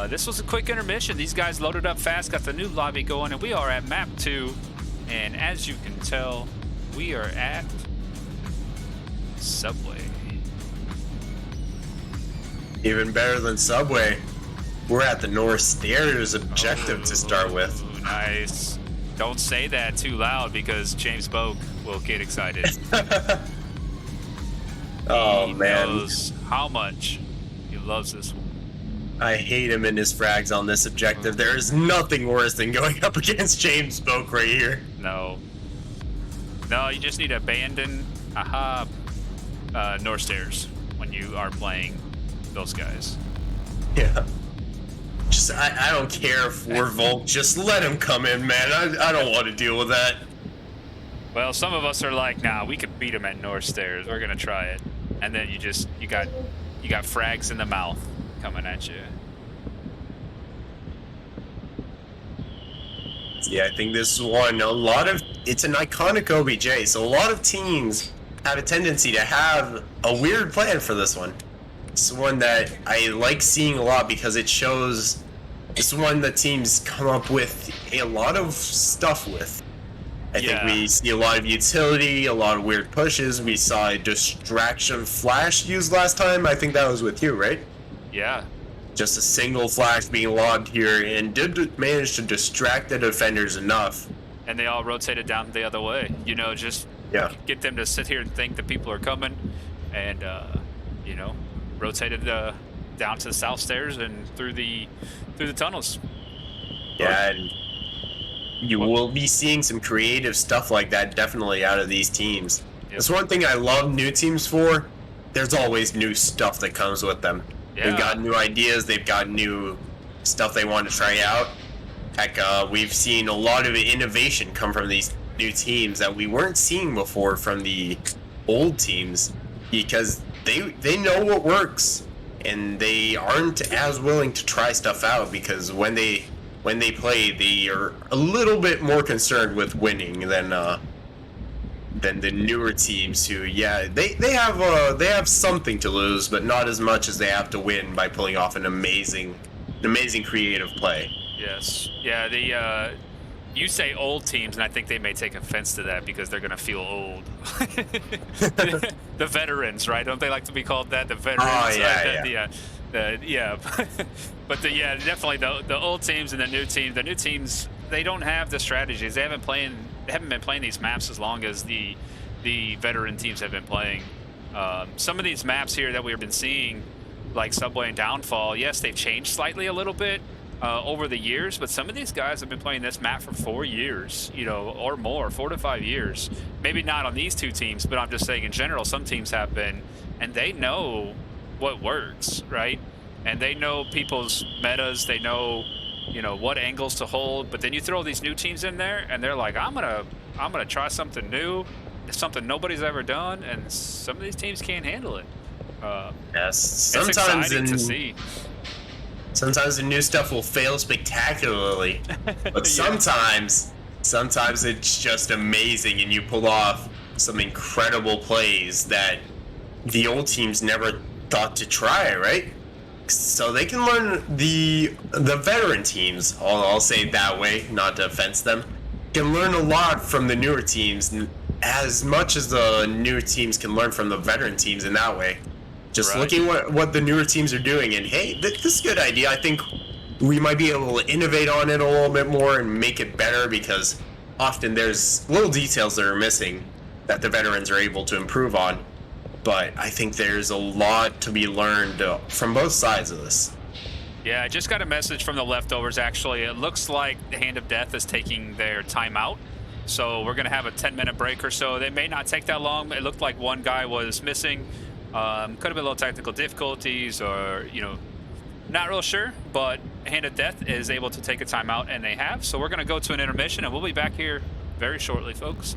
A: This was a quick intermission. These guys loaded up fast, got the new lobby going, and we are at map 2. And as you can tell, we are at Subway.
B: Even better than Subway, we're at the North Stairs objective to start with.
A: Nice. Don't say that too loud because James Boak will get excited.
B: Oh,
A: he
B: man.
A: knows how much he loves this one.
B: I hate him and his frags on this objective. There is nothing worse than going up against James Boak right here.
A: No, you just need to abandon North Stairs when you are playing those guys.
B: Yeah. Just, I don't care if we're Volk. Just let him come in, man. I don't want to deal with that.
A: Well, some of us are like, nah, we could beat him at North Stairs. We're gonna try it, and then you got frags in the mouth coming at you.
B: Yeah, I think this one, it's an iconic OBJ, so a lot of teams have a tendency to have a weird plan for this one. It's one that I like seeing a lot because it shows it's one that teams come up with a lot of stuff with. I think we see a lot of utility, a lot of weird pushes. We saw a distraction flash used last time. I think that was with you, right?
A: Yeah.
B: Just a single flash being lobbed here and did manage to distract the defenders enough.
A: And they all rotated down the other way. Just get them to sit here and think that people are coming, and rotated down to the south stairs and through the tunnels.
B: Yeah, and you will be seeing some creative stuff like that definitely out of these teams. Yep. That's one thing I love new teams for, there's always new stuff that comes with them.
A: Yeah.
B: They've got new ideas. They've got new stuff they want to try out. Heck, we've seen a lot of innovation come from these new teams that we weren't seeing before from the old teams, because they know what works, and they aren't as willing to try stuff out, because when they play, they are a little bit more concerned with winning than the newer teams who, yeah, they have something to lose, but not as much as they have to win by pulling off an amazing creative play.
A: Yes. Yeah, you say old teams, and I think they may take offense to that because they're going to feel old. The veterans, right? Don't they like to be called that? The veterans.
B: Oh, yeah.
A: But definitely the old teams and the new teams, they don't have the strategies. They haven't been playing these maps as long as the veteran teams have been playing. Some of these maps here that we've been seeing, like Subway and Downfall, yes, they've changed slightly a little bit over the years, but some of these guys have been playing this map for 4 years, or more, 4 to 5 years. Maybe not on these two teams, but I'm just saying in general, some teams have been, and they know what works, right? And they know people's metas, they know, what angles to hold. But then you throw these new teams in there, and they're like, I'm gonna try something new, something nobody's ever done, and some of these teams can't handle it.
B: Yes,
A: it's exciting to see.
B: Sometimes the new stuff will fail spectacularly, but sometimes it's just amazing, and you pull off some incredible plays that the old teams never thought to try, right? So they can learn, the veteran teams, I'll say it that way, not to offense them, can learn a lot from the newer teams, as much as the newer teams can learn from the veteran teams in that way. Just
A: right.
B: Looking what the newer teams are doing, and hey, this is a good idea. I think we might be able to innovate on it a little bit more and make it better, because often there's little details that are missing that the veterans are able to improve on. But I think there's a lot to be learned from both sides of this.
A: Yeah, I just got a message from the leftovers, actually. It looks like the Hand of Death is taking their timeout. So we're going to have a 10-minute break or so. They may not take that long. It looked like one guy was missing. Could have been a little technical difficulties, or, not real sure. But Hand of Death is able to take a timeout, and they have. So we're going to go to an intermission, and we'll be back here very shortly, folks.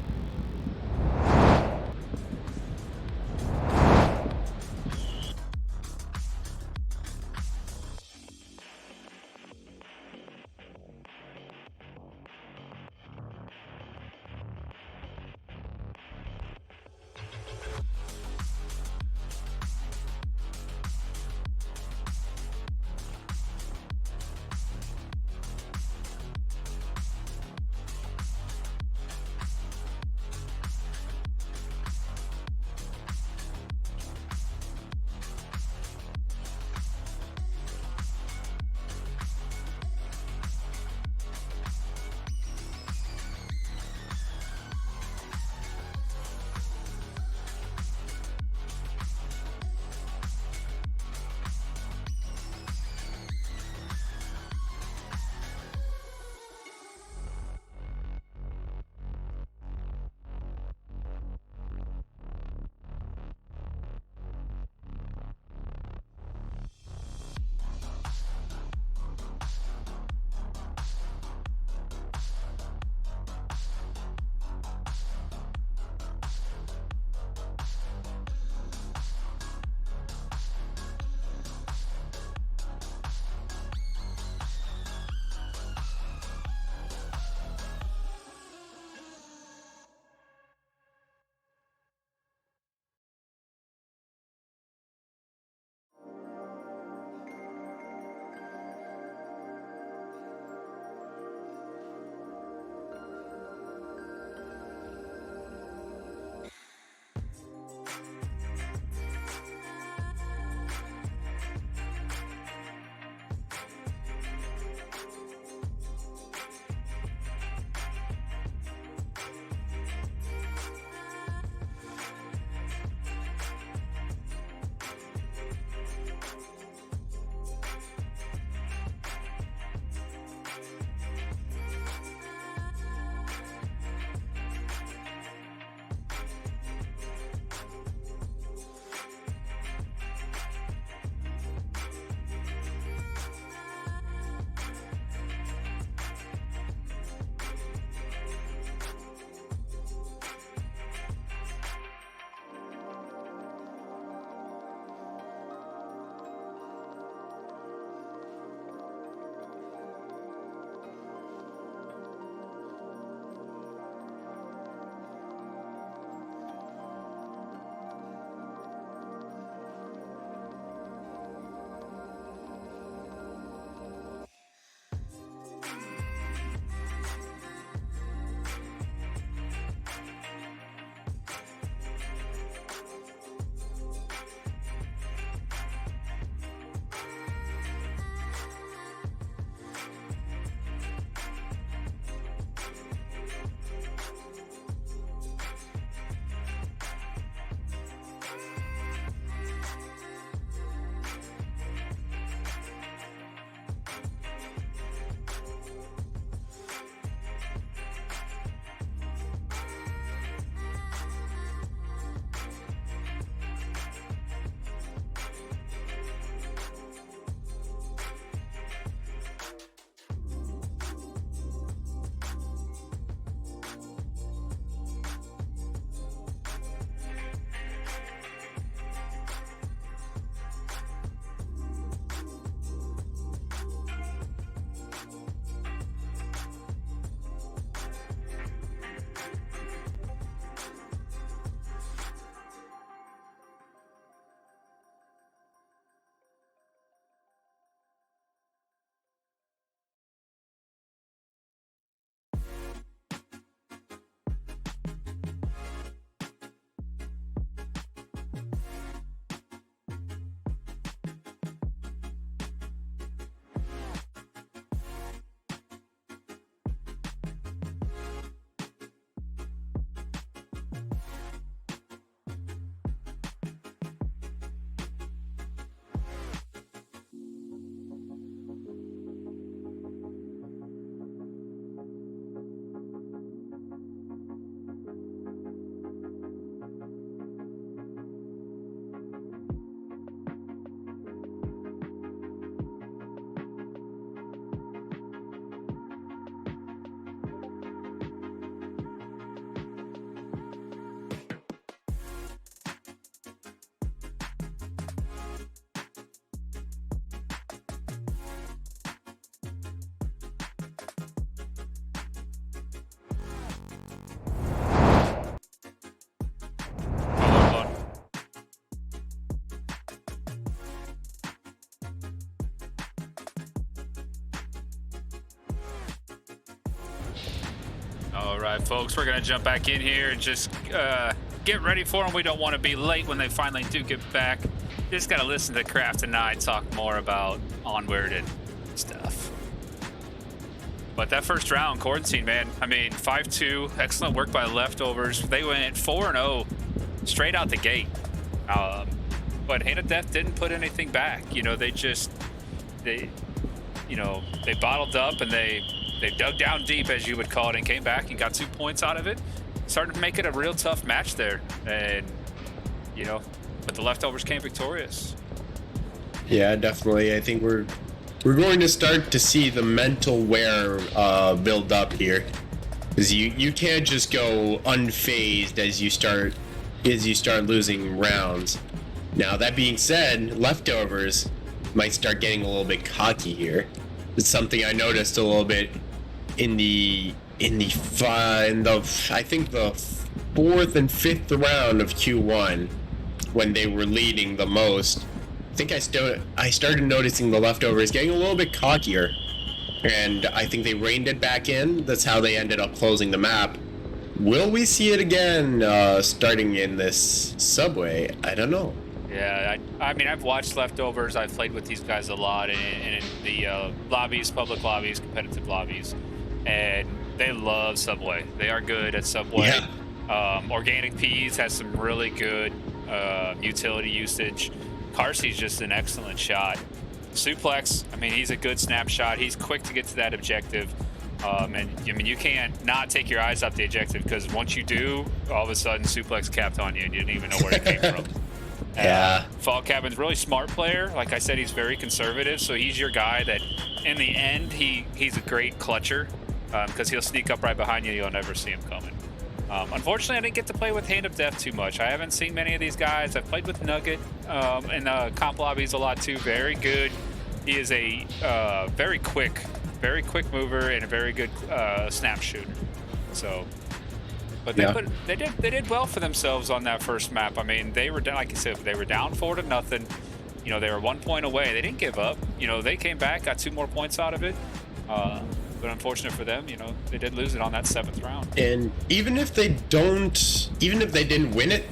A: All right, folks, we're going to jump back in here and just get ready for them. We don't want to be late when they finally do get back. Just got to listen to Kraft and I talk more about Onward and stuff. But that first round, Quarantine, man, I mean, 5-2, excellent work by the Leftovers. They went 4-0 straight out the gate. But Hand of Death didn't put anything back. You know, they bottled up and they dug down deep, as you would call it, and came back and got 2 points out of it. Started to make it a real tough match there. And, you know, but the Leftovers came victorious.
B: Yeah, definitely. I think we're going to start to see the mental wear build up here, because you can't just go unfazed as you start losing rounds. Now, that being said, Leftovers might start getting a little bit cocky here. It's something I noticed a little bit in the I think the 4th and 5th round of Q1, when they were leading the most. I think I started noticing the Leftovers getting a little bit cockier, and I think they reined it back in. That's how they ended up closing the map. Will we see it again starting in this subway? I don't know.
A: Yeah, I mean, I've watched Leftovers. I've played with these guys a lot in the lobbies, public lobbies, competitive lobbies, and they love Subway. They are good at Subway.
B: Yeah.
A: Organic Peas has some really good utility usage. Carsey's just an excellent shot. Suplex, I mean, he's a good snapshot. He's quick to get to that objective. And I mean, you can't not take your eyes off the objective, because once you do, all of a sudden Suplex capped on you and you didn't even know where it came from.
B: Yeah.
A: Fog Cabin's really smart player. Like I said, he's very conservative, so he's your guy that in the end he's a great clutcher, because he'll sneak up right behind you. You'll never see him coming. Unfortunately, I didn't get to play with Hand of Death too much. I haven't seen many of these guys. I've played with Nugget in comp lobbies a lot too. Very good. He is a very quick mover and a very good snap shooter. So, but they did well for themselves on that first map. I mean, they were down, like I said, they were down 4-0. You know, they were 1 point away. They didn't give up. You know, they came back, got 2 more points out of it. But unfortunate for them, you know, they did lose it on that 7th round.
B: And even if they didn't win it,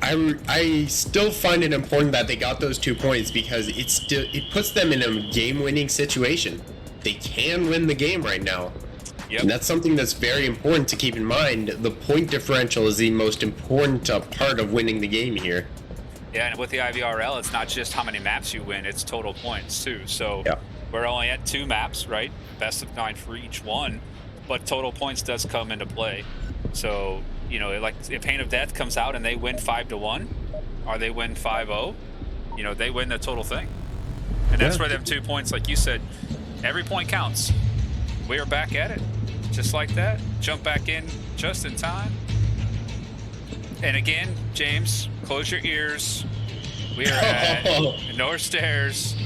B: I still find it important that they got those 2 points, because it puts them in a game-winning situation. They can win the game right now.
A: Yep.
B: And that's something that's very important to keep in mind. The point differential is the most important part of winning the game here.
A: Yeah, and with the IVRL, it's not just how many maps you win, it's total points too. So
B: yeah.
A: We're only at 2 maps, right? Best of 9 for each one, but total points does come into play. So, you know, like if Hand of Death comes out and they win 5-1, or they win 5-0, you know, they win the total thing. And that's where them 2 points, like you said, every point counts. We are back at it, just like that. Jump back in just in time. And again, James, close your ears. We are at North Stairs.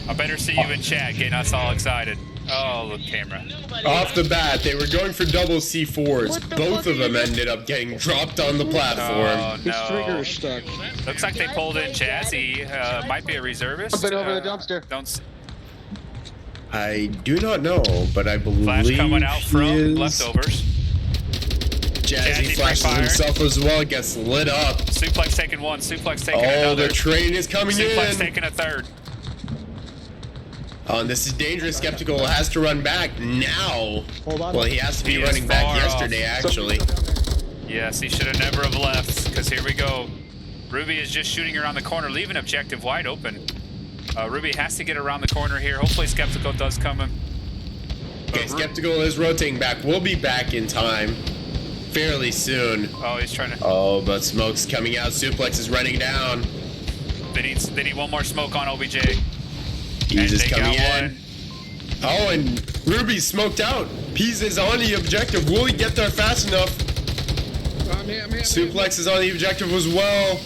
A: I better see you in chat getting us all excited. Oh, look, camera.
B: Off the bat, they were going for double C4s. Both of them ended up getting dropped on the platform.
A: Oh,
D: His
A: no.
D: trigger is stuck.
A: Looks like they pulled in Jazzy. Might be a reservist.
D: Jump it over the dumpster.
A: Don't.
B: I do not know, but I believe
A: Flash coming out from
B: he is...
A: Leftovers.
B: Jazzy flashes
A: pre-firing.
B: himself as well, gets lit up.
A: Suplex taking 1, Suplex taking another.
B: Oh, the train is coming
A: Suplex
B: in.
A: taking a 3rd.
B: Oh, and this is dangerous. Skeptical has to run back now.
D: Hold on.
B: Well, he has to be
A: He is
B: running back
A: far
B: yesterday,
A: off.
B: actually.
A: Yes, he should have never have left, because here we go. Ruby is just shooting around the corner, leaving objective wide open. Ruby has to get around the corner here. Hopefully Skeptical does come in.
B: Okay, Skeptical is rotating back. We'll be back in time fairly soon.
A: Oh, he's trying to...
B: Oh, but smoke's coming out. Suplex is running down.
A: They need one more smoke on OBJ.
B: Peas is
A: they
B: coming
A: got
B: in. Oh, and Ruby's smoked out. Peas is on the objective. Will he get there fast enough?
D: I'm here.
B: Suplex is on the objective as well.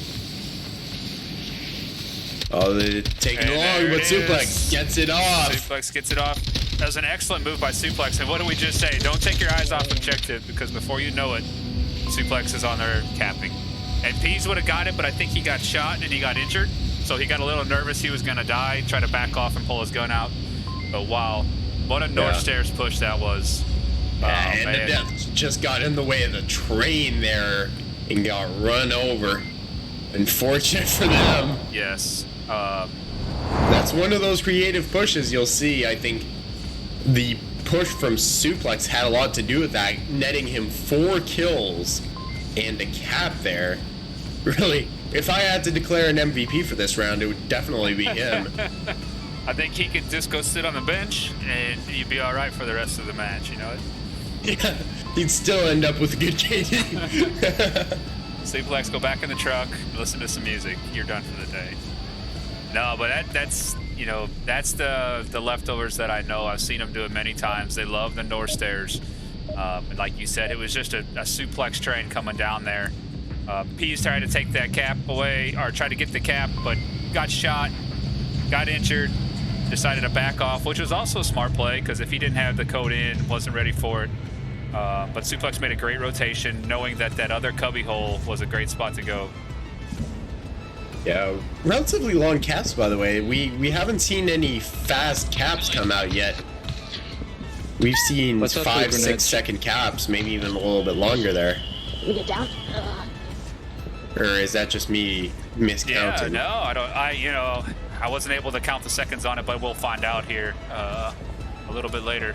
B: Oh, they're taking long, but Suplex gets it off.
A: Suplex gets it off. That was an excellent move by Suplex. And what do we just say? Don't take your eyes off objective, because before you know it, Suplex is on there capping. And Peas would have got it, but I think he got shot and he got injured. So he got a little nervous he was going to die, try to back off and pull his gun out. But wow, what a North Stairs push that was.
B: And
A: man.
B: the death just got in the way of the train there and got run over. Unfortunate for them.
A: Yes.
B: That's one of those creative pushes you'll see. I think the push from Suplex had a lot to do with that, netting him 4 kills and a cap there. Really, if I had to declare an MVP for this round, it would definitely be him.
A: I think he could just go sit on the bench and you'd be all right for the rest of the match, you know?
B: Yeah, he'd still end up with a good KD.
A: Suplex, go back in the truck, listen to some music. You're done for the day. No, but that's you know, that's the leftovers that I know. I've seen them do it many times. They love the North Stairs. And like you said, it was just a suplex train coming down there. Pease tried to take that cap away, or tried to get the cap, but got shot, got injured, decided to back off, which was also a smart play, because if he didn't have the code in, wasn't ready for it. But Suplex made a great rotation, knowing that that other cubby hole was a great spot to go.
B: Yeah, relatively long caps, by the way. We haven't seen any fast caps come out yet. We've seen 5-6 second caps, maybe even a little bit longer there.
F: We get down.
B: Or is that just me miscounting?
A: Yeah, no, I don't. You know, I wasn't able to count the seconds on it, but we'll find out here a little bit later.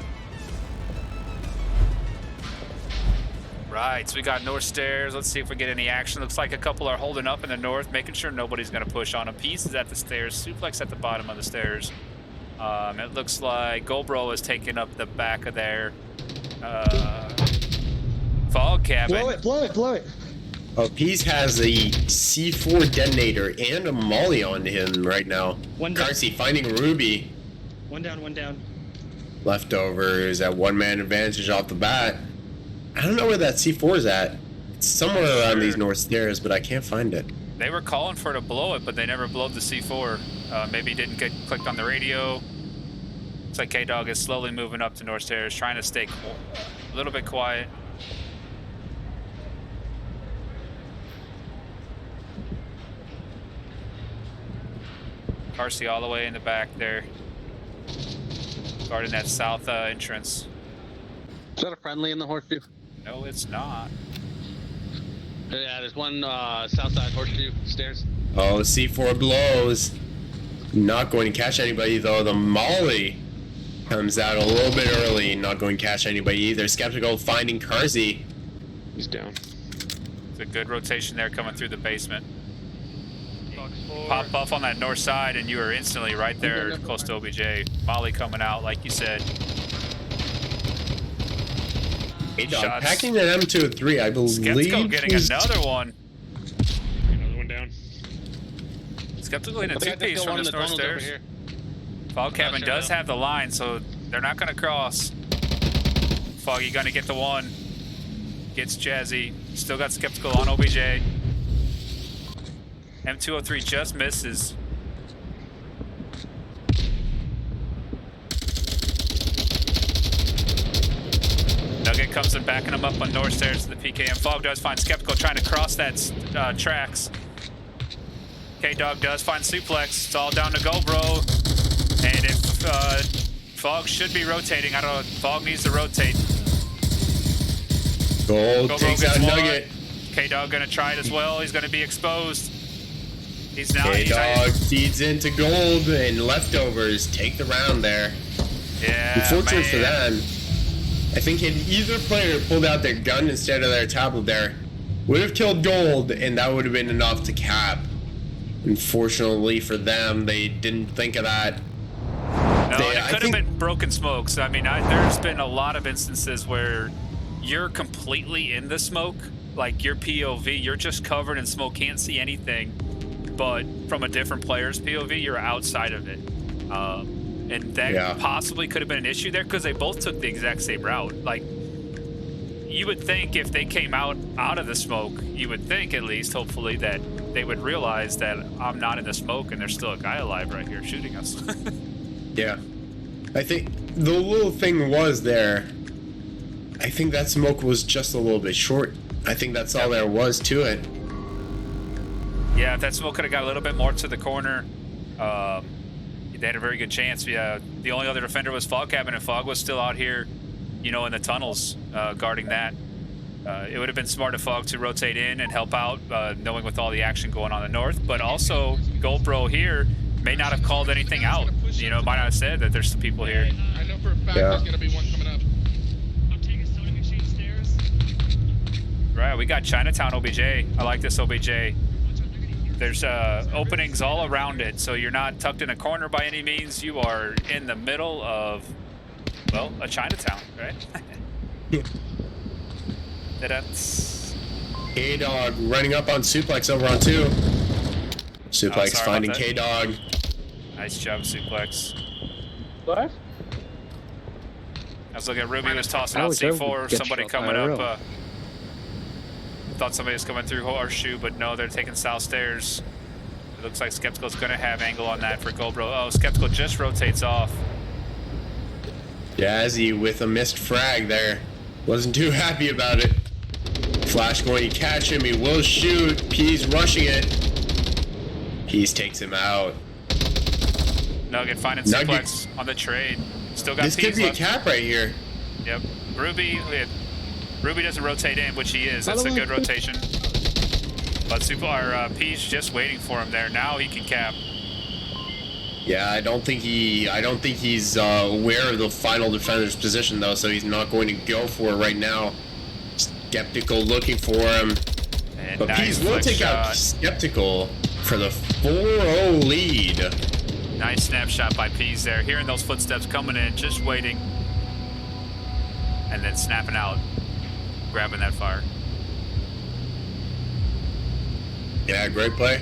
A: Right, so we got North Stairs. Let's see if we get any action. Looks like a couple are holding up in the north, making sure nobody's going to push on them. Peace is at the stairs. Suplex at the bottom of the stairs. It looks like Goldbro is taking up the back of their fog cabin.
D: Blow it.
B: Oh, Pease has a C4 detonator and a molly on him right now.
C: One down.
B: Carsey finding Ruby.
C: One down.
B: Leftovers at one-man advantage off the bat. I don't know where that C4 is at. It's somewhere around these North Stairs, but I can't find it.
A: They were calling for it to blow it, but they never blowed the C4. Maybe didn't get clicked on the radio. Looks like K-Dog is slowly moving up to North Stairs, trying to stay a little bit quiet. Carsey all the way in the back there, guarding that south entrance.
D: Is that a friendly in the horseshoe?
A: No, it's not.
D: Yeah, there's one south side horseshoe stairs.
B: Oh, C4 blows. Not going to catch anybody, though. The molly comes out a little bit early. Not going to catch anybody either. Skeptical finding Carsey.
D: He's down.
A: It's a good rotation there coming through the basement. Pop off on that north side and you are instantly right there close to OBJ. Molly coming out, like you said.
B: Hey, dog, packing an M203, I believe.
A: Skeptical getting another one.
C: Another one down.
A: Skeptical in a two-piece from this North Stairs. Fog Cabin does have the line, so they're not going to cross. Foggy going to get the one. Gets Jazzy. Still got Skeptical on OBJ. M203 just misses. Nugget comes in, backing him up on North Stairs to the PKM. Fog does find Skeptical trying to cross that tracks. K-Dog does find Suplex. It's all down to go, bro. And if Fog should be rotating, I don't know. Fog needs to rotate.
B: Gold takes out Nugget.
A: K-Dog gonna try it as well. He's gonna be exposed. He's now.
B: K-Dog feeds into Gold, and Leftovers take the round there.
A: Yeah.
B: Unfortunate for them. I think if either player pulled out their gun instead of their tablet there, would have killed Gold, and that would have been enough to cap. Unfortunately for them, they didn't think of that.
A: No, it could have been broken smokes. I mean, there's been a lot of instances where you're completely in the smoke, like your POV, you're just covered in smoke, can't see anything. But from a different player's POV, you're outside of it. And that possibly could have been an issue there because they both took the exact same route. Like, you would think if they came out of the smoke, you would think at least, hopefully, that they would realize that I'm not in the smoke and there's still a guy alive right here shooting us.
B: Yeah. I think the little thing was there, I think that smoke was just a little bit short. I think that's all there was to it.
A: Yeah, if that smoke could have got a little bit more to the corner, they had a very good chance. Yeah, the only other defender was Fog Cabin, and Fog was still out here you know, in the tunnels guarding that. It would have been smart of Fog to rotate in and help out, knowing with all the action going on in the north. But also, Goldbro here may not have called anything out. You know, might not have said that there's some people here.
G: I know for a fact there's gonna be one coming up.
C: I'm taking sewing machine stairs.
A: Right, we got Chinatown OBJ. I like this OBJ. There's openings all around it, so you're not tucked in a corner by any means. You are in the middle of, well, a Chinatown, right?
B: Yeah.
A: That's
B: K-Dog running up on Suplex over on 2. Suplex
A: sorry
B: finding
A: about that.
B: K-Dog.
A: nice job, Suplex.
H: What?
A: I was looking at Ruby was tossing
H: I
A: out
H: was able to
A: C4.
H: get
A: Somebody
H: shot
A: coming
H: IRL.
A: up. Thought somebody was coming through Horseshoe, but no, they're taking south stairs. It looks like Skeptical's going to have angle on that for Goldbro. Oh, Skeptical just rotates off.
B: Jazzy with a missed frag there. Wasn't too happy about it. Flash going to catch him. He will shoot. P's rushing it. Peace takes him out.
A: Nugget finding
B: Nugget.
A: Suplex on the trade. Still got
B: This could
A: Peas
B: be a
A: left.
B: cap right here.
A: Yep. Ruby doesn't rotate in, which he is. That's a good rotation. But Peas just waiting for him there. Now he can cap.
B: Yeah, I don't think he's aware of the final defender's position though, so he's not going to go for it right now. Skeptical looking for him.
A: And
B: But
A: nice
B: Peas will
A: flick
B: take out
A: shot.
B: Skeptical for the 4-0 lead.
A: Nice snapshot by Peas there. Hearing those footsteps coming in, just waiting. And then snapping out. Grabbing that fire.
B: Yeah, great play.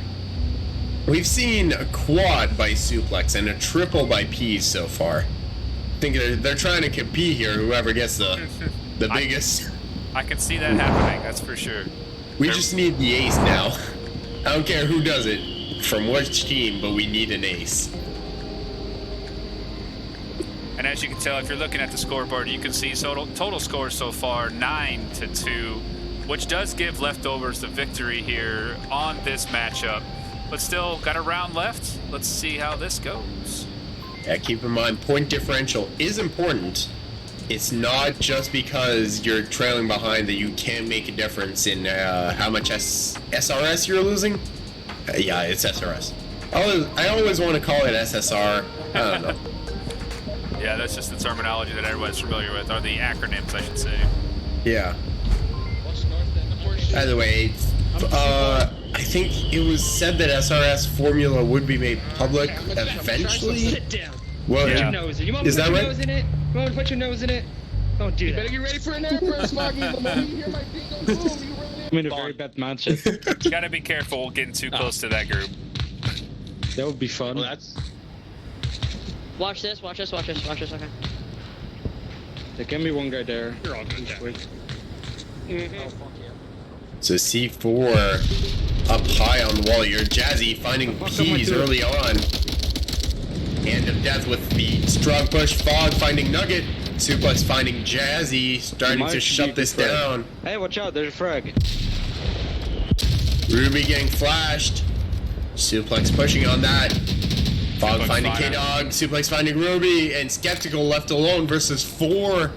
B: We've seen a quad by Suplex and a triple by Peas so far. I think they're trying to compete here, whoever gets the biggest.
A: I can see that happening, that's for sure.
B: We just need the ace now. I don't care who does it, from which team, but we need an ace.
A: And as you can tell, if you're looking at the scoreboard, you can see total scores so far 9-2, which does give Leftovers the victory here on this matchup. But still, got a round left. Let's see how this goes.
B: Yeah, keep in mind, point differential is important. It's not just because you're trailing behind that you can make a difference in how much SRS you're losing. Yeah, it's SRS. I always want to call it SSR. I don't know.
A: Yeah, that's just the terminology that everyone's familiar with, or the acronyms, I should say.
B: Yeah. By the way, I think it was said that SRS formula would be made public eventually.
H: Sit down.
B: Well,
A: Yeah.
H: Put your nose in. You want
B: Is
H: to
B: that
H: put your
B: right?
H: nose in it? You want to put your nose in it? Don't do
G: Better
H: that.
G: get ready for an air press, Foggy. The moment you hear my feet go boom, you run in.
H: I'm in a very bad matchup.
A: You gotta be careful getting too close to that group.
H: That would be fun.
D: Well, that's
F: Watch this, watch this, watch this, watch this, okay.
H: There can be one guy there.
C: You're all good.
B: So C4 up high on the wall here. Jazzy finding Peas early on. Hand of Death with the strong push. Fog finding Nugget. Suplex finding Jazzy. Starting
H: Might
B: to
H: be
B: shut
H: a
B: this
H: good frag.
B: down.
H: Hey, watch out, there's a frag.
B: Ruby getting flashed. Suplex pushing on that. Fog
A: Suplex
B: finding
A: fine.
B: K-Dog. Suplex finding Ruby. And Skeptical left alone versus 4.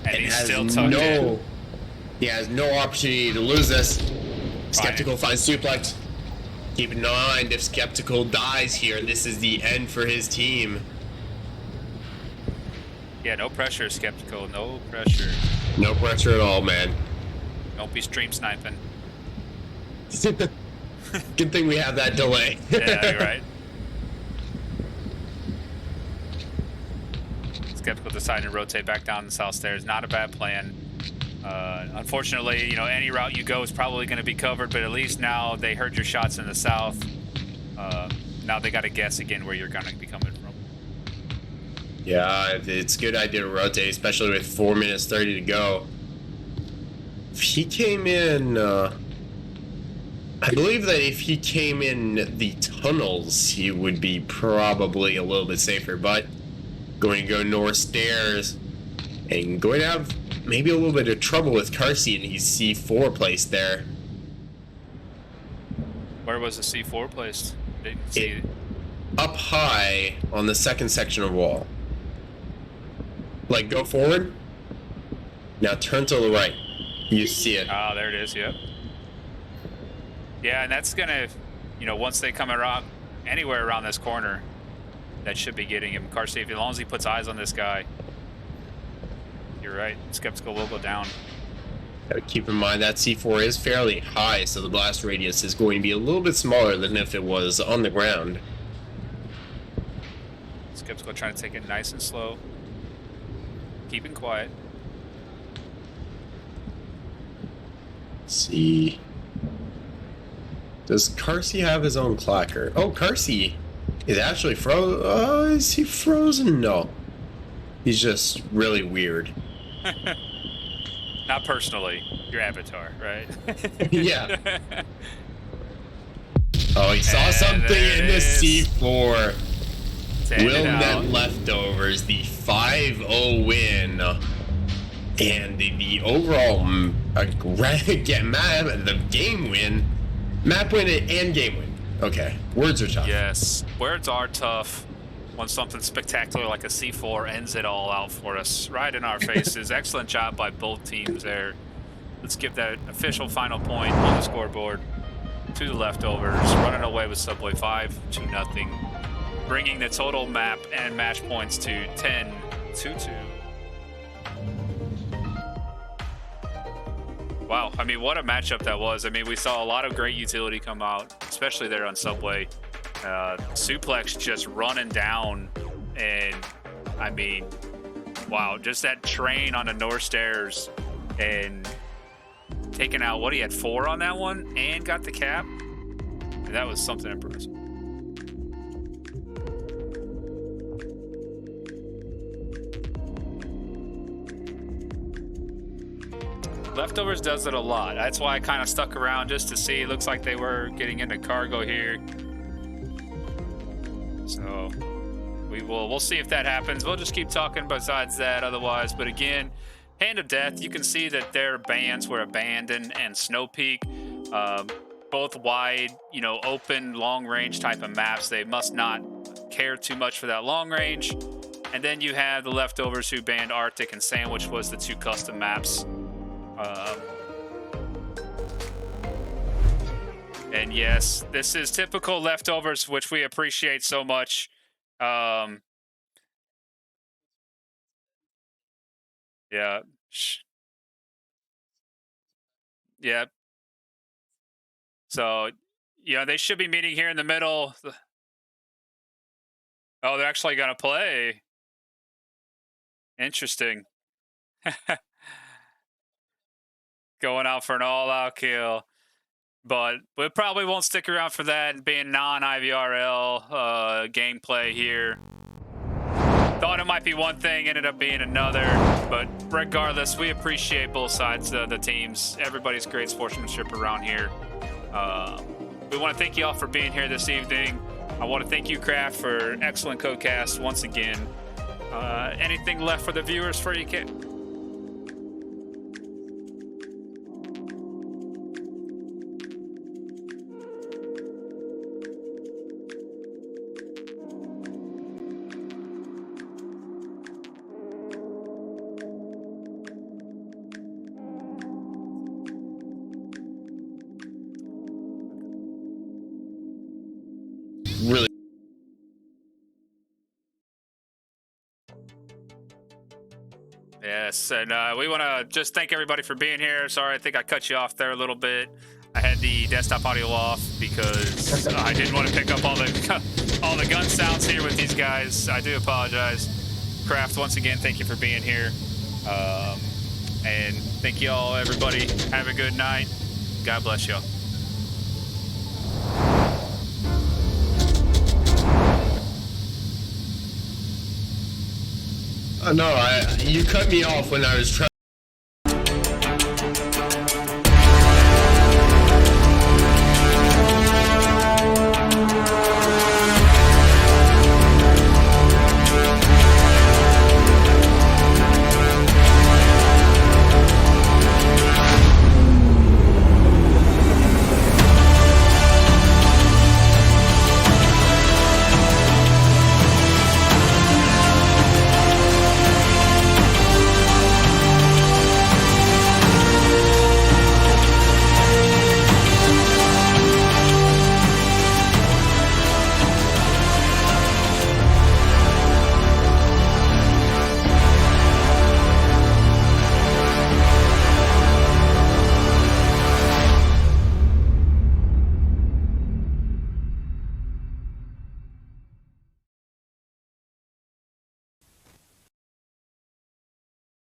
A: And he's
B: has
A: still tucked in.
B: He has no opportunity to lose this. Skeptical finds Suplex. Keep in mind, if Skeptical dies here, this is the end for his team.
A: Yeah, no pressure, Skeptical, no pressure.
B: No pressure at all, man.
A: Don't be stream sniping.
B: Good thing we have that delay.
A: Yeah, you're right. Skeptical deciding to rotate back down the south stairs. Not a bad plan. Unfortunately, you know, any route you go is probably going to be covered, but at least now they heard your shots in the south. Now they got to guess again where you're going to be coming from.
B: Yeah, it's a good idea to rotate, especially with 4 minutes 30 to go. If he came in, I believe that if he came in the tunnels, he would be probably a little bit safer, but going to go north stairs and going to have maybe a little bit of trouble with car seat, and he's C4 placed there.
A: Where was the C4 placed? Didn't see it.
B: Up high on the second section of wall. Like, go forward. Now turn to the right. You see it.
A: Ah, there it is. Yep. Yeah, and that's gonna, you know, once they come around anywhere around this corner, that should be getting him. Car safety, as long as he puts eyes on this guy. You're right. Skeptical will go down.
B: Gotta keep in mind that C4 is fairly high, so the blast radius is going to be a little bit smaller than if it was on the ground.
A: Skeptical trying to take it nice and slow. Keeping quiet.
B: Let's see. Does Carsey have his own clacker? Oh, Carsey is actually frozen. Is he frozen? No. He's just really weird.
A: Not personally. Your avatar, right?
B: Yeah. Oh, he saw
A: And
B: something
A: there
B: in
A: it
B: the
A: is.
B: C4.
A: To end
B: Will
A: it out.
B: net leftovers, the 5-0 win. And the overall the game win. Map win and game win. Okay, words are tough.
A: Yes, words are tough when something spectacular like a C4 ends it all out for us, right in our faces. Excellent job by both teams there. Let's give that official final point on the scoreboard to the leftovers, running away with Subway 5-0, bringing the total map and match points to 10-2. Wow, I mean, what a matchup that was. I mean, we saw a lot of great utility come out, especially there on Subway. Suplex just running down, and I mean, wow, just that train on the north stairs and taking out, what, he had 4 on that one and got the cap? And that was something impressive. Leftovers does it a lot. That's why I kind of stuck around just to see. It looks like they were getting into cargo here. So we'll see if that happens. We'll just keep talking besides that otherwise. But again, Hand of Death, you can see that their bans were Abandon and Snow Peak. Both wide, you know, open, long range type of maps. They must not care too much for that long range. And then you have the Leftovers who banned Arctic and Sandwich was the 2 custom maps. And yes, this is typical Leftovers, which we appreciate so much. Yeah. Yeah. So, you know, they should be meeting here in the middle. Oh, they're actually going to play. Interesting. Going out for an all-out kill. But we probably won't stick around for that, being non-IVRL gameplay here. Thought it might be one thing, ended up being another. But regardless, we appreciate both sides of the teams. Everybody's great sportsmanship around here. We want to thank you all for being here this evening. I want to thank you, Kraft, for excellent co-cast once again. Anything left for the viewers for you, Kit?
B: Really.
A: Yes, and we want to just thank everybody for being here. Sorry, I think I cut you off there a little bit. I had the desktop audio off because I didn't want to pick up all the gun sounds here with these guys. I do apologize. Kraft, once again, thank you for being here. And thank you all, everybody. Have a good night. God bless you all.
B: No, you cut me off when I was trying.